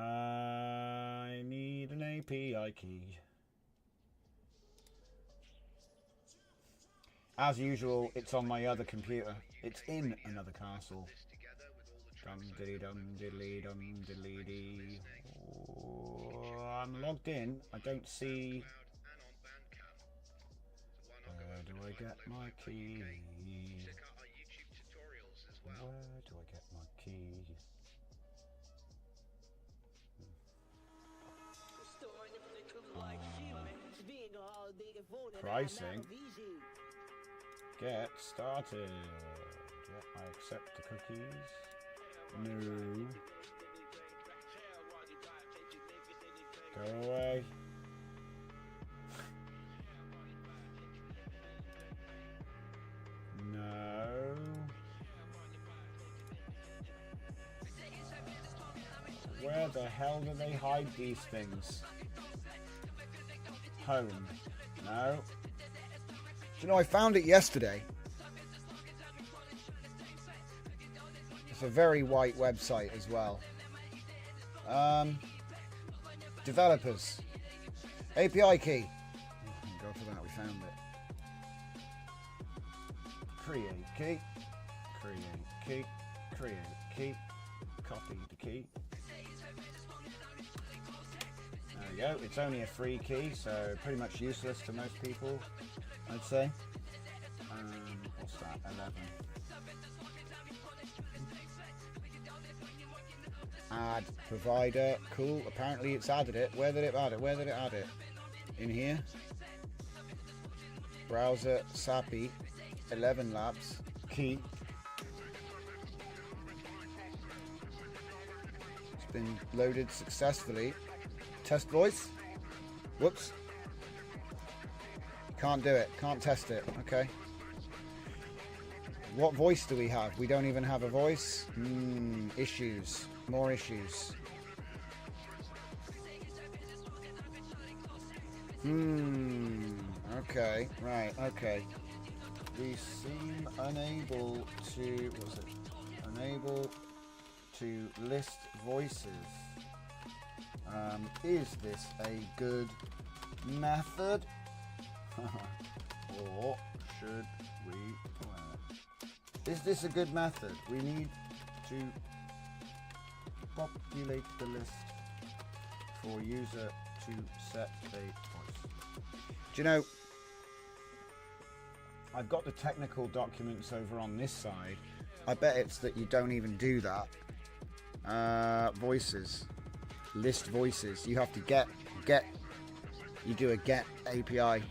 I need an API key. As usual, it's on my other computer. It's in another castle. Dum diddly dum diddly dum diddly dee. Oh, I'm logged in. I don't see. Where do I get my key? Where do I get my key? Pricing. Get started. Yep, I accept the cookies. No. Go away. No. Where the hell do they hide these things? Home. No. Do you know, I found it yesterday. It's a very white website as well. Developers. API key. Go for that, we found it. Create key. Create key. Create key. Copy the key. go. It's only a free key, so pretty much useless to most people, I'd say. What's that? 11. Add provider. Cool. Apparently it's added it. Where did it add it? Where did it add it? In here. Browser. SAPI. 11 labs. Key. It's been loaded successfully. Test voice. Whoops. Can't do it. Can't test it. Okay. What voice do we have? We don't even have a voice. Issues. More issues. Okay. Right. Okay. We seem unable to... What was it? Unable to list voices. Is this a good method? Or should we... Is this a good method? We need to populate the list for user to set a voice. Do you know, I've got the technical documents over on this side. I bet it's that you don't even do that. Voices. List voices. You have to get. You do a get API.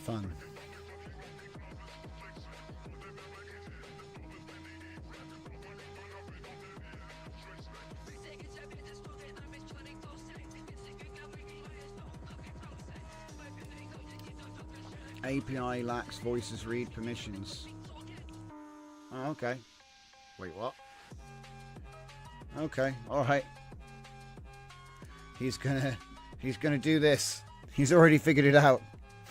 Fun. API lacks voices read permissions. Oh, okay. Wait, what? Okay, all right. He's gonna do this. He's already figured it out.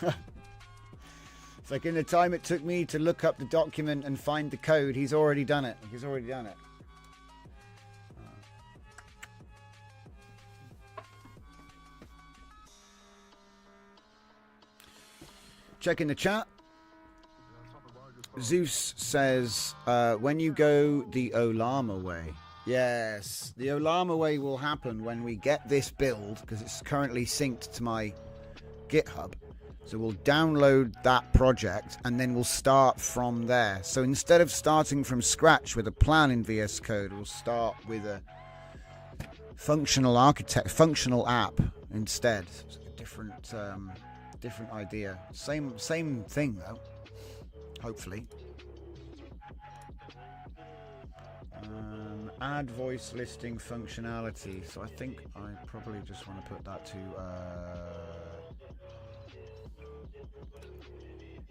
It's like in the time it took me to look up the document and find the code, he's already done it. He's already done it. Checking the chat. Zeus says, when you go the Olama way. Yes, the Olama way will happen when we get this build, because it's currently synced to my GitHub. So we'll download that project and then we'll start from there. So instead of starting from scratch with a plan in VS Code, we'll start with a functional app instead. It's a different idea. Same thing though. Hopefully. Add voice listing functionality. So I think I probably just want to put that to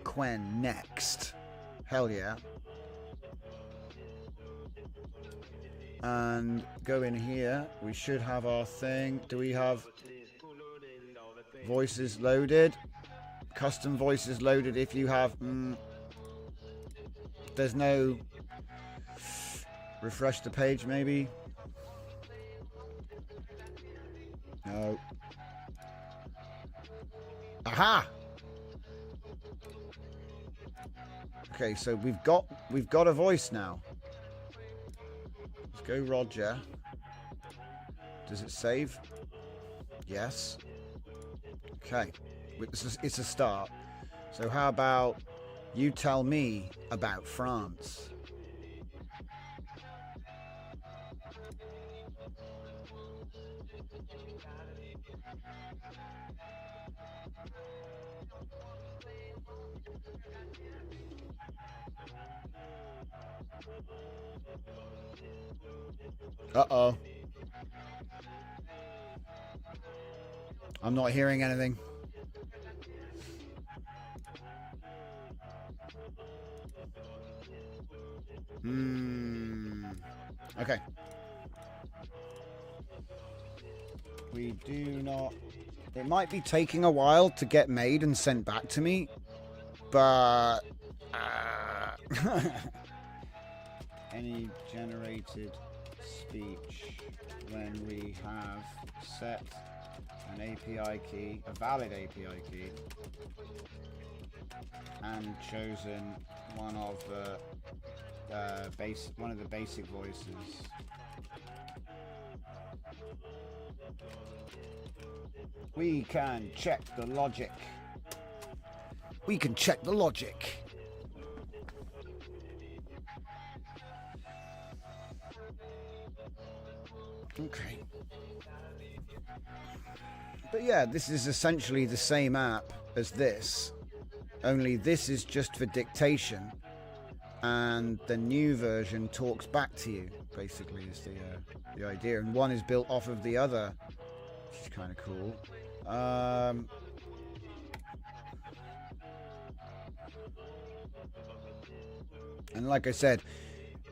Quen next. Hell yeah. And go in here. We should have our thing. Do we have voices loaded? Custom voices loaded if you have... there's no... Refresh the page maybe? No. Aha! Okay, so we've got a voice now. Let's go Roger. Does it save? Yes. Okay. It's a start. So how about you tell me about France? Uh-oh. I'm not hearing anything. Okay. We do not... It might be taking a while to get made and sent back to me, but... Any generated speech when we have set an API key, a valid API key, and chosen one of the one of the basic voices. We can check the logic. We can check the logic. Okay. But yeah, this is essentially the same app as this, only this is just for dictation, and the new version talks back to you, basically, is the idea. And one is built off of the other, which is kind of cool. And like I said,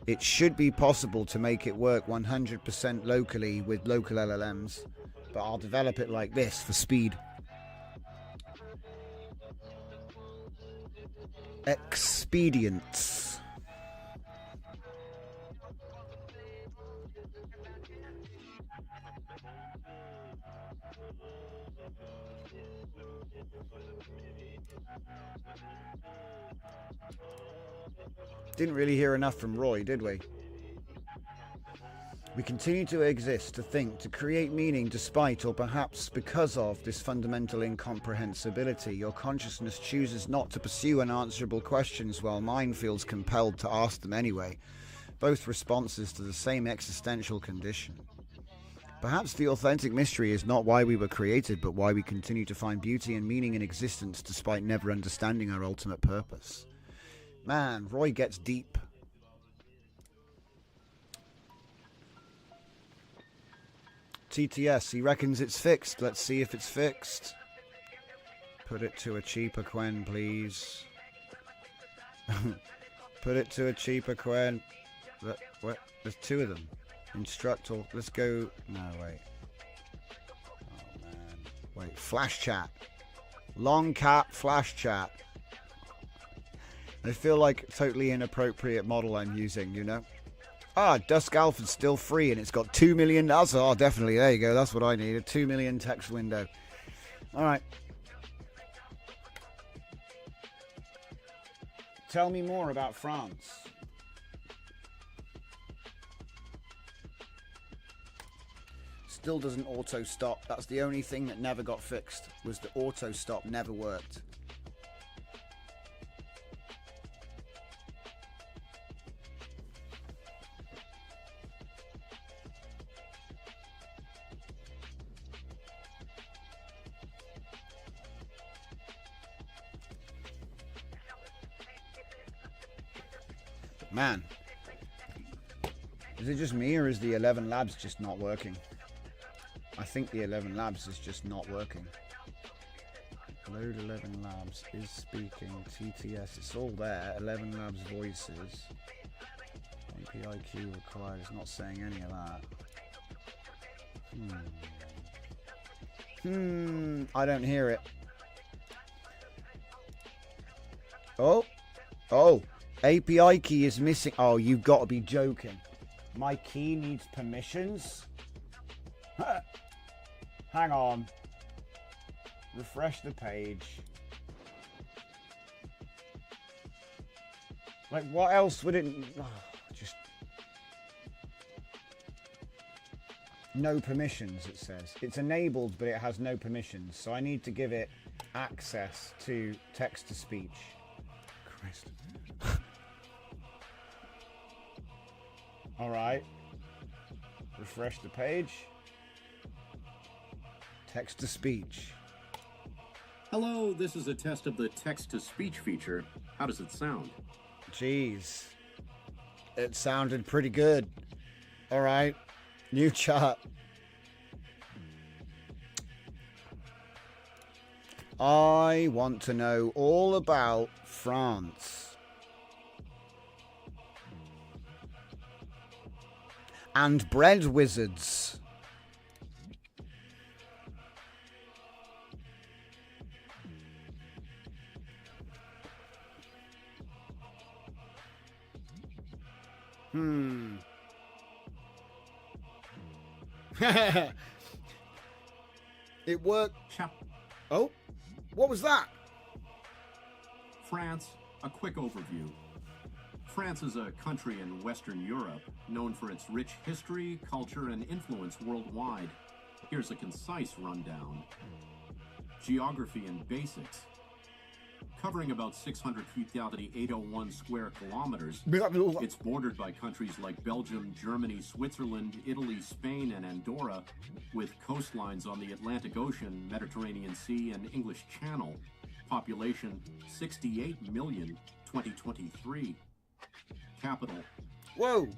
it should be possible to make it work 100% locally with local LLMs, but I'll develop it like this for speed. Expedience. Didn't really hear enough from Roy, did we? We continue to exist, to think, to create meaning despite or perhaps because of this fundamental incomprehensibility. Your consciousness chooses not to pursue unanswerable questions while mine feels compelled to ask them anyway. Both responses to the same existential condition. Perhaps the authentic mystery is not why we were created, but why we continue to find beauty and meaning in existence despite never understanding our ultimate purpose. Man, Roy gets deep. TTS, he reckons it's fixed. Let's see if it's fixed. Put it to a cheaper Quen, please. Put it to a cheaper Quen. What? There's two of them. Instructor. Let's go. No, wait. Oh, man. Wait. Flash chat. Long cap flash chat. I feel like totally inappropriate model I'm using, you know? Ah, Dusk Alpha's still free and it's got 2 million. Oh, definitely. There you go. That's what I need. A 2 million text window. All right. Tell me more about France. Still doesn't auto stop. That's the only thing that never got fixed, was the auto stop never worked. Man, is it just me or is the 11 Labs just not working? I think the 11 Labs is just not working. Load 11 Labs is speaking. TTS, it's all there. 11 Labs voices. API key required. It's not saying any of that. I don't hear it. Oh. API key is missing. Oh, you've got to be joking. My key needs permissions? Hang on. Refresh the page. Like, what else would it... Oh, just... No permissions, it says. It's enabled, but it has no permissions. So I need to give it access to text-to-speech. Christ. Alright. Refresh the page. Text-to-speech. Hello, this is a test of the text-to-speech feature. How does it sound? Jeez. It sounded pretty good. Alright. New chart. I want to know all about France. And bread wizards. It worked. Oh, what was that? France, a quick overview. France is a country in Western Europe, known for its rich history, culture, and influence worldwide. Here's a concise rundown. Geography and basics. Covering about 603,801 square kilometers, it's bordered by countries like Belgium, Germany, Switzerland, Italy, Spain, and Andorra, with coastlines on the Atlantic Ocean, Mediterranean Sea, and English Channel. Population 68 million, 2023. Capital. Whoa!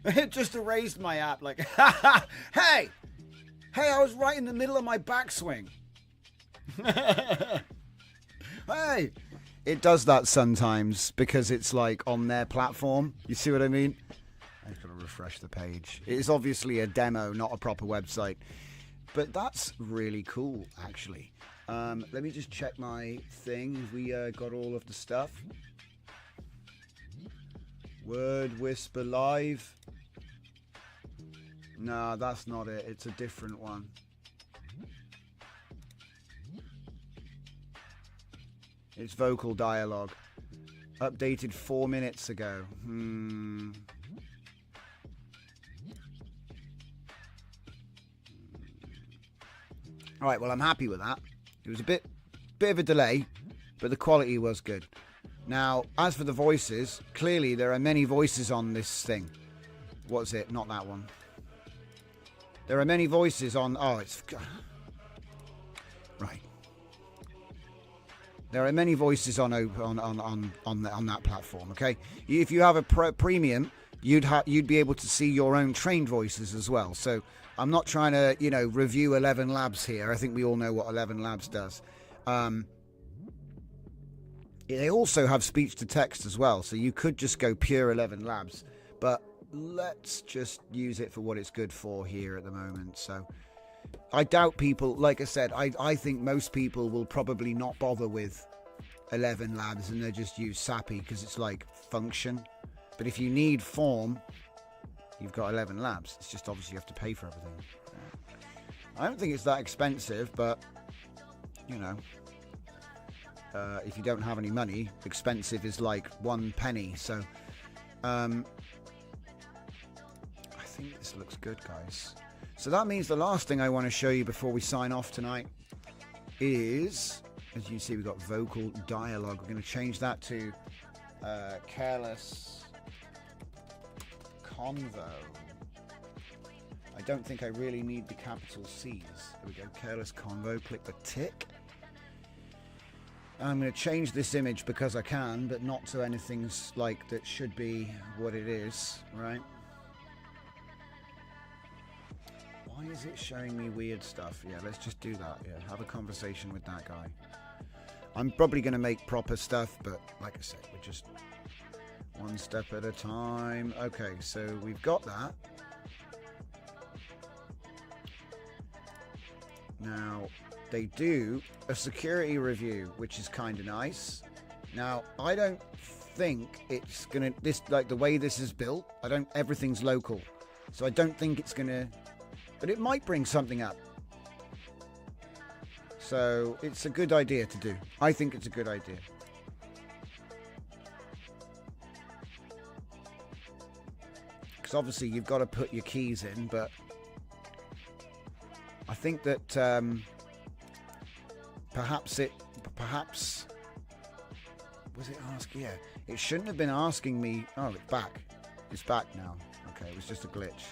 It just erased my app like, hey! Hey, I was right in the middle of my backswing. Hey! It does that sometimes because it's like on their platform. You see what I mean? I've got to refresh the page. It is obviously a demo, not a proper website. But that's really cool, actually. Let me just check my thing. We got all of the stuff. Word Whisper Live. No, that's not it. It's a different one. It's vocal dialogue. Updated 4 minutes ago. All right, well, I'm happy with that. It was a bit of a delay, but the quality was good. Now, as for the voices, clearly there are many voices on this thing. What's it? Not that one. There are many voices on... Oh, it's... Right. There are many voices on that platform, okay? If you have a premium, you'd be able to see your own trained voices as well. So I'm not trying to, review 11 Labs here. I think we all know what 11 Labs does. They also have speech to text as well, so you could just go pure 11 Labs, but let's just use it for what it's good for here at the moment. So I doubt people, like I said, I think most people will probably not bother with 11 Labs and they just use Sappy because it's like function. But if you need form, you've got 11 Labs. It's just obviously you have to pay for everything. I don't think it's that expensive, but if you don't have any money, expensive is like 1 penny. So I think this looks good, guys. So that means the last thing I want to show you before we sign off tonight is, as you see, we've got vocal dialogue. We're going to change that to Careless Convo. I don't think I really need the capital C's. There we go, Careless Convo. Click the tick. I'm going to change this image because I can, but not to anything like that should be what it is, right? Why is it showing me weird stuff? Yeah, let's just do that. Yeah, have a conversation with that guy. I'm probably going to make proper stuff, but like I said, we're just one step at a time. Okay, so we've got that. Now, they do a security review, which is kind of nice. Now, I don't think it's going to, like the way this is built, everything's local. So I don't think it's going to, but it might bring something up. So it's a good idea to do. I think it's a good idea. Because obviously you've got to put your keys in, but I think that perhaps was it asking? Yeah, it shouldn't have been asking me. Oh, it's back. It's back now. Okay, it was just a glitch.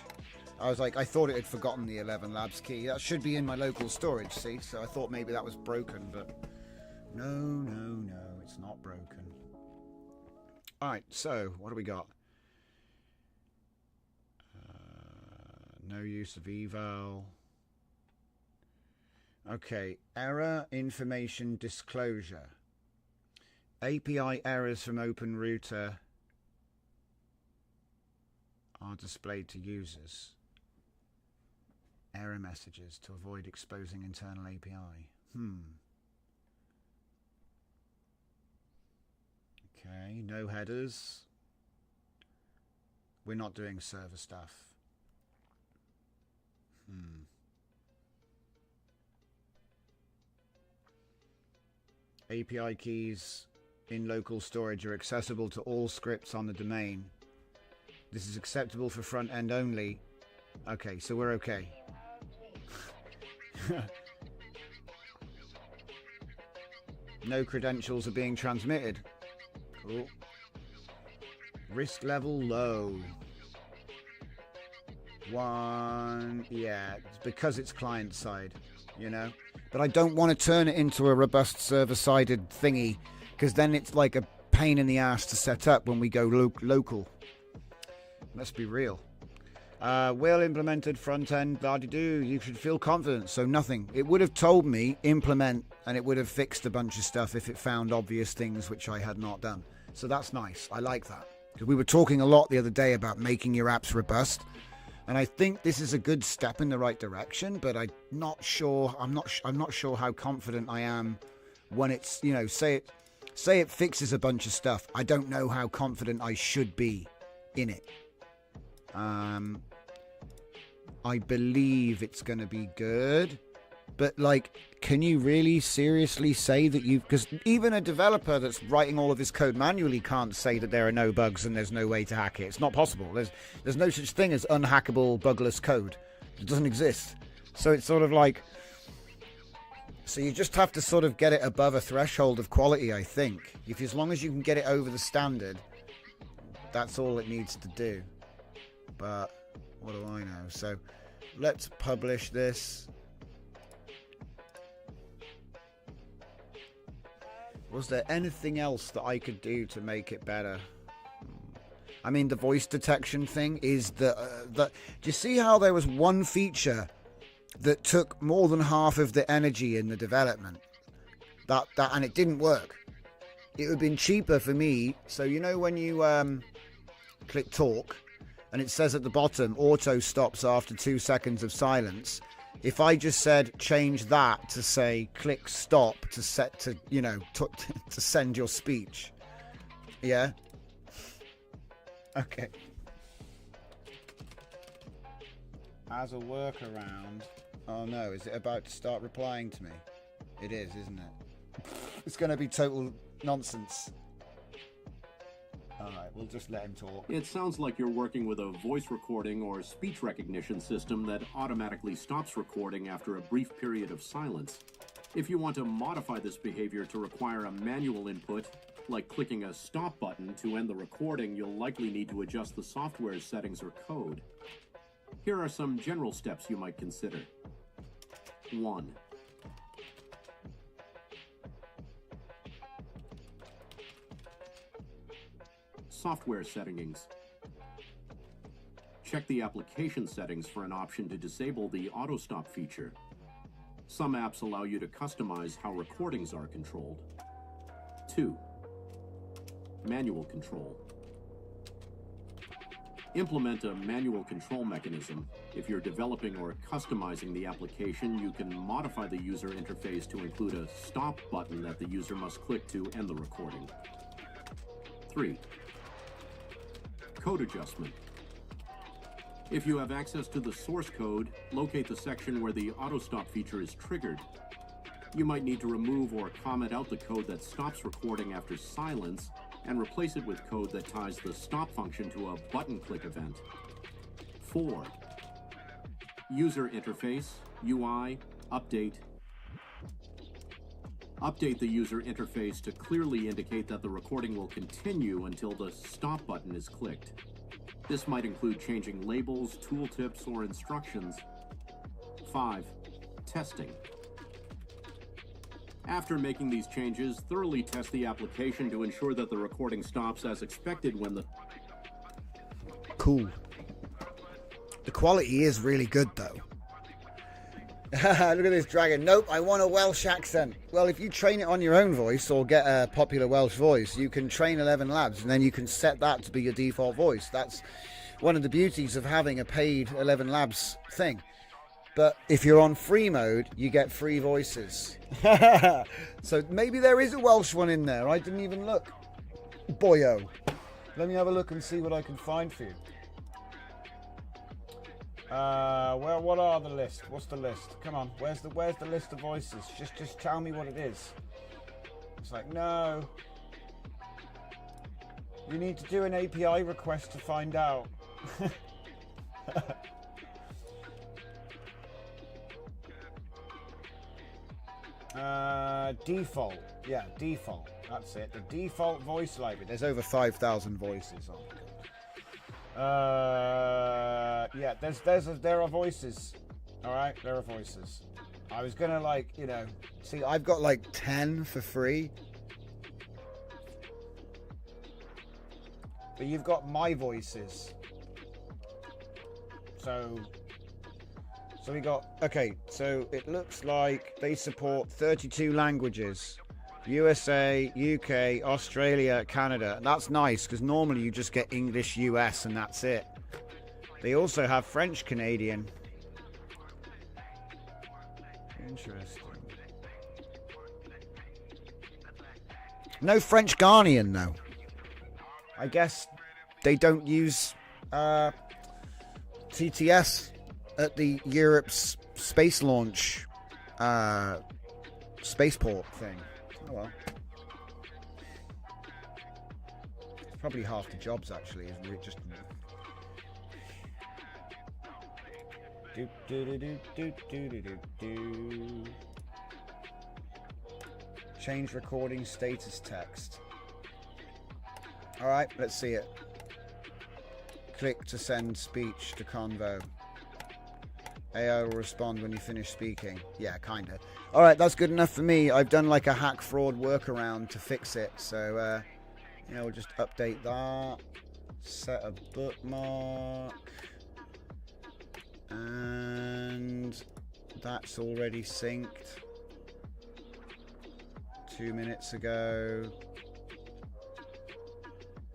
I was like, I thought it had forgotten the 11 Labs key. That should be in my local storage, see? So I thought maybe that was broken, but no, it's not broken. All right, so what do we got? No use of eval. Okay, error information disclosure. API errors from OpenRouter are displayed to users. Error messages to avoid exposing internal API. Okay, no headers. We're not doing server stuff. API keys in local storage are accessible to all scripts on the domain. This is acceptable for front end only. Okay, so we're okay. No credentials are being transmitted. Cool. Risk level low. 1. Yeah, it's because it's client side, you know. But I don't want to turn it into a robust server-sided thingy, because then it's like a pain in the ass to set up when we go local. Let's be real. Well implemented front end, blah-de-doo. You should feel confident. So nothing. It would have told me implement, and it would have fixed a bunch of stuff if it found obvious things which I had not done. So that's nice. I like that. Because we were talking a lot the other day about making your apps robust. And I think this is a good step in the right direction, but I'm not sure. I'm not sure how confident I am when it's, you know, say it fixes a bunch of stuff. I don't know how confident I should be in it. I believe it's going to be good, but like, can you really seriously say that because even a developer that's writing all of his code manually can't say that there are no bugs and there's no way to hack it. It's not possible. There's no such thing as unhackable, bugless code. It doesn't exist. So it's sort of like, so you just have to sort of get it above a threshold of quality, I think. As long as you can get it over the standard, that's all it needs to do. But what do I know? So let's publish this. Was there anything else that I could do to make it better? I mean, the voice detection thing is do you see how there was one feature that took more than half of the energy in the development? And it didn't work. It would have been cheaper for me. So you know when you click talk, and it says at the bottom, auto stops after 2 seconds of silence. If I just said, change that to say, click stop to set to, you know, to send your speech. Yeah? Okay. As a workaround. Oh no, is it about to start replying to me? It is, isn't it? It's going to be total nonsense. Alright, we'll just let him talk. It sounds like you're working with a voice recording or speech recognition system that automatically stops recording after a brief period of silence. If you want to modify this behavior to require a manual input, like clicking a stop button to end the recording, you'll likely need to adjust the software's settings or code. Here are some general steps you might consider. 1. Software settings. Check the application settings for an option to disable the auto stop feature. Some apps allow you to customize how recordings are controlled. 2. Manual control. Implement a manual control mechanism. If you're developing or customizing the application, you can modify the user interface to include a stop button that the user must click to end the recording. 3. Code adjustment. If you have access to the source code, locate the section where the auto stop feature is triggered. You might need to remove or comment out the code that stops recording after silence and replace it with code that ties the stop function to a button click event. 4. User interface, UI, update. Update the user interface to clearly indicate that the recording will continue until the stop button is clicked. This might include changing labels, tooltips, or instructions. 5. Testing. After making these changes, thoroughly test the application to ensure that the recording stops as expected when the... Cool. The quality is really good, though. Look at this dragon. Nope, I want a Welsh accent. Well, if you train it on your own voice or get a popular Welsh voice, you can train 11 Labs and then you can set that to be your default voice. That's one of the beauties of having a paid 11 Labs thing. But if you're on free mode, you get free voices. So maybe there is a Welsh one in there. I didn't even look. Boyo. Let me have a look and see what I can find for you. Well, what are the list? What's the list? Come on, where's the list of voices? Just tell me what it is. It's like, no. You need to do an API request to find out. Default. Yeah, default. That's it. The default voice library. There's over 5,000 voices. Oh my god. Yeah, there are voices. All right, there are voices. I was gonna see, I've got like 10 for free. But you've got my voices. So we got, okay, so it looks like they support 32 languages. USA, UK, Australia, Canada. That's nice, because normally you just get English US and that's it. They also have French Canadian. Interesting. No French Ghanaian, though. I guess they don't use TTS at the Europe's space launch spaceport thing. Oh well. It's probably half the jobs, actually, isn't it? Just change recording status text. All right, let's see it. Click to send speech to Convo. AI will respond when you finish speaking. Yeah, kind of. All right, that's good enough for me. I've done like a hack fraud workaround to fix it. So, we'll just update that. Set a bookmark. And that's already synced 2 minutes ago.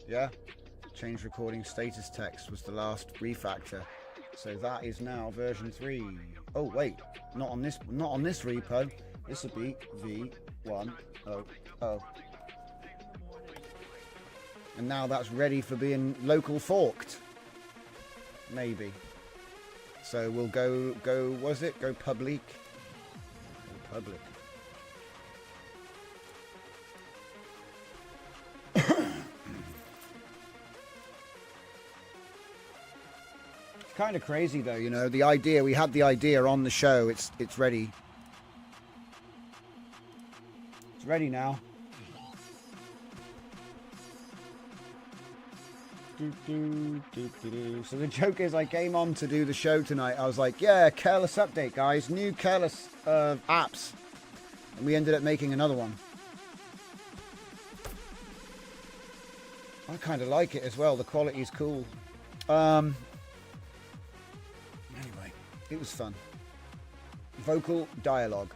Yeah, change recording status text was the last refactor, so that is now version 3. Oh wait, not on this repo. This will be v1.0.0. And now that's ready for being local forked. Maybe. So we'll go public. Go public. Kind of crazy though, the idea, we had the idea on the show. It's ready. It's ready now. So the joke is, I came on to do the show tonight. I was like, yeah, Careless update, guys. New Careless apps. And we ended up making another one. I kind of like it as well. The quality is cool. Anyway, it was fun. Vocal dialogue.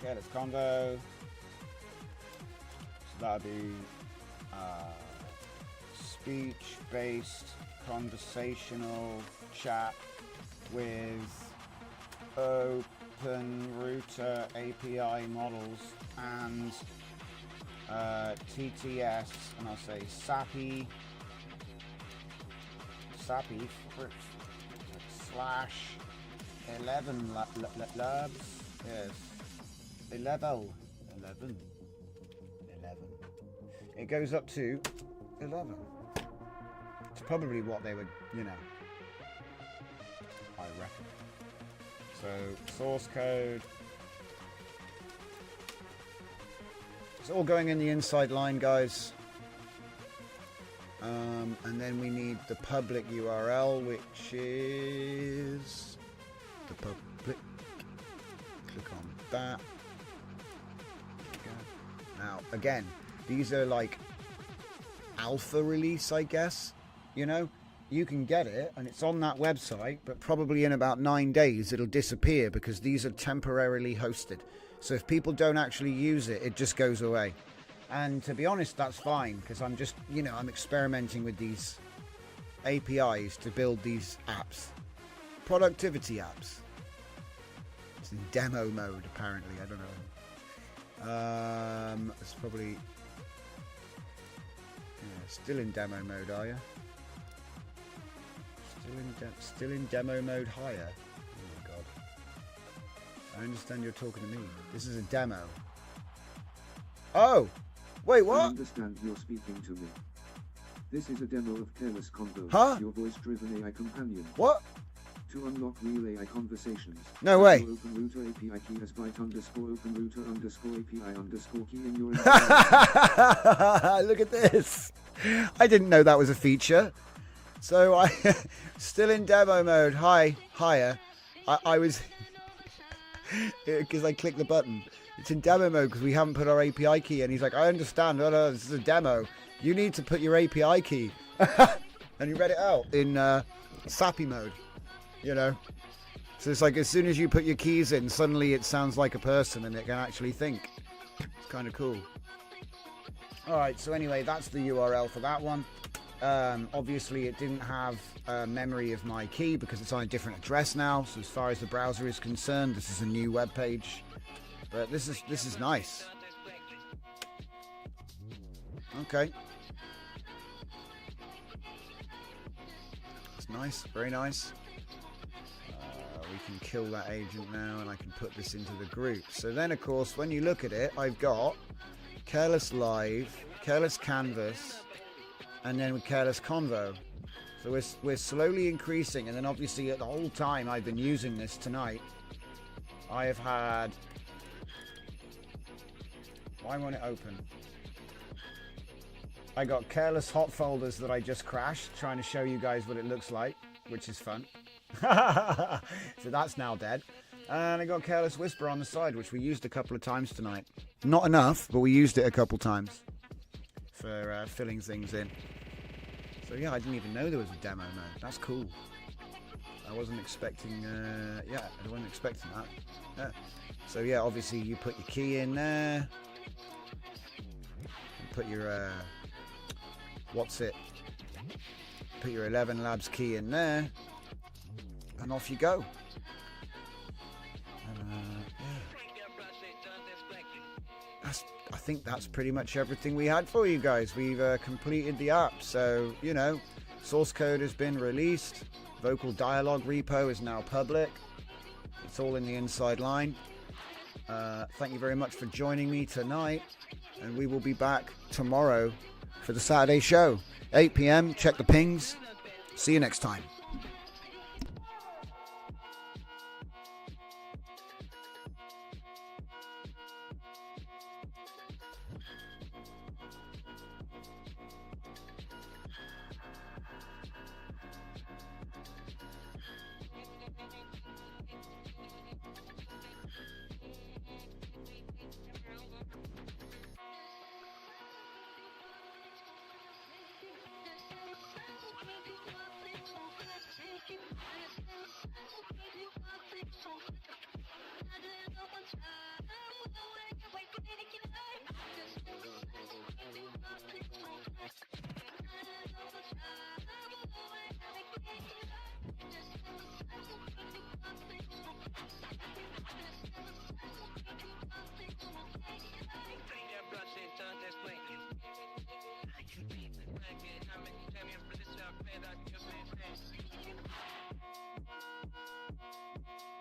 Careless Convo. So that'd be speech-based conversational chat with open router API models and TTS, and I'll say SAPI slash 11 labs. Yes. 11. It goes up to 11. It's probably what they would, I reckon. So, source code. It's all going in the inside line, guys. And then we need the public URL, which is the public. Click on that. Now, again, these are like alpha release, I guess. You can get it, and it's on that website, but probably in about 9 days it'll disappear because these are temporarily hosted. So if people don't actually use it, it just goes away. And to be honest, that's fine, because I'm just, I'm experimenting with these APIs to build these apps. Productivity apps. It's in demo mode, apparently. I don't know. It's probably still in demo mode, are you? Still in demo mode higher. Oh my I understand you're talking to me. This is a demo. Oh! Wait, I what? understand you're speaking to me. This is a demo of Careless Convo, Huh? your voice-driven AI companion. What? To unlock real AI conversations. No way. Open router API key as byte _ open router _ API _ key in your Look at this. I didn't know that was a feature. So I still in demo mode. Hiya. I was because I clicked the button. It's in demo mode because we haven't put our API key in. He's like, I understand. No, this is a demo. You need to put your API key. And he read it out in sappy mode. You know, so it's like as soon as you put your keys in, suddenly it sounds like a person and it can actually think. It's kind of cool. All right, so anyway, that's the URL for that one. Obviously, it didn't have memory of my key because it's on a different address now. So as far as the browser is concerned, this is a new web page. But this is nice. Okay. It's nice, very nice. We can kill that agent now and I can put this into the group. So then, of course, when you look at it, I've got Careless Live, Careless Canvas, and then with Careless Convo. So we're slowly increasing, and then obviously the whole time I've been using this tonight, I have had... Why won't it open? I got Careless hot folders that I just crashed, trying to show you guys what it looks like, which is fun. So that's now dead. And I got Careless Whisper on the side, which we used a couple of times tonight. Not enough, but we used it a couple times for filling things in. So yeah, I didn't even know there was a demo mode. That's cool. I wasn't expecting, I wasn't expecting that. Yeah. So yeah, obviously you put your key in there. You put your, Put your 11 Labs key in there. And off you go. I think that's pretty much everything we had for you guys. We've completed the app. So, you know, source code has been released. Vocal dialogue repo is now public. It's all in the inside line. Thank you very much for joining me tonight. And we will be back tomorrow for the Saturday show. 8 p.m. Check the pings. See you next time.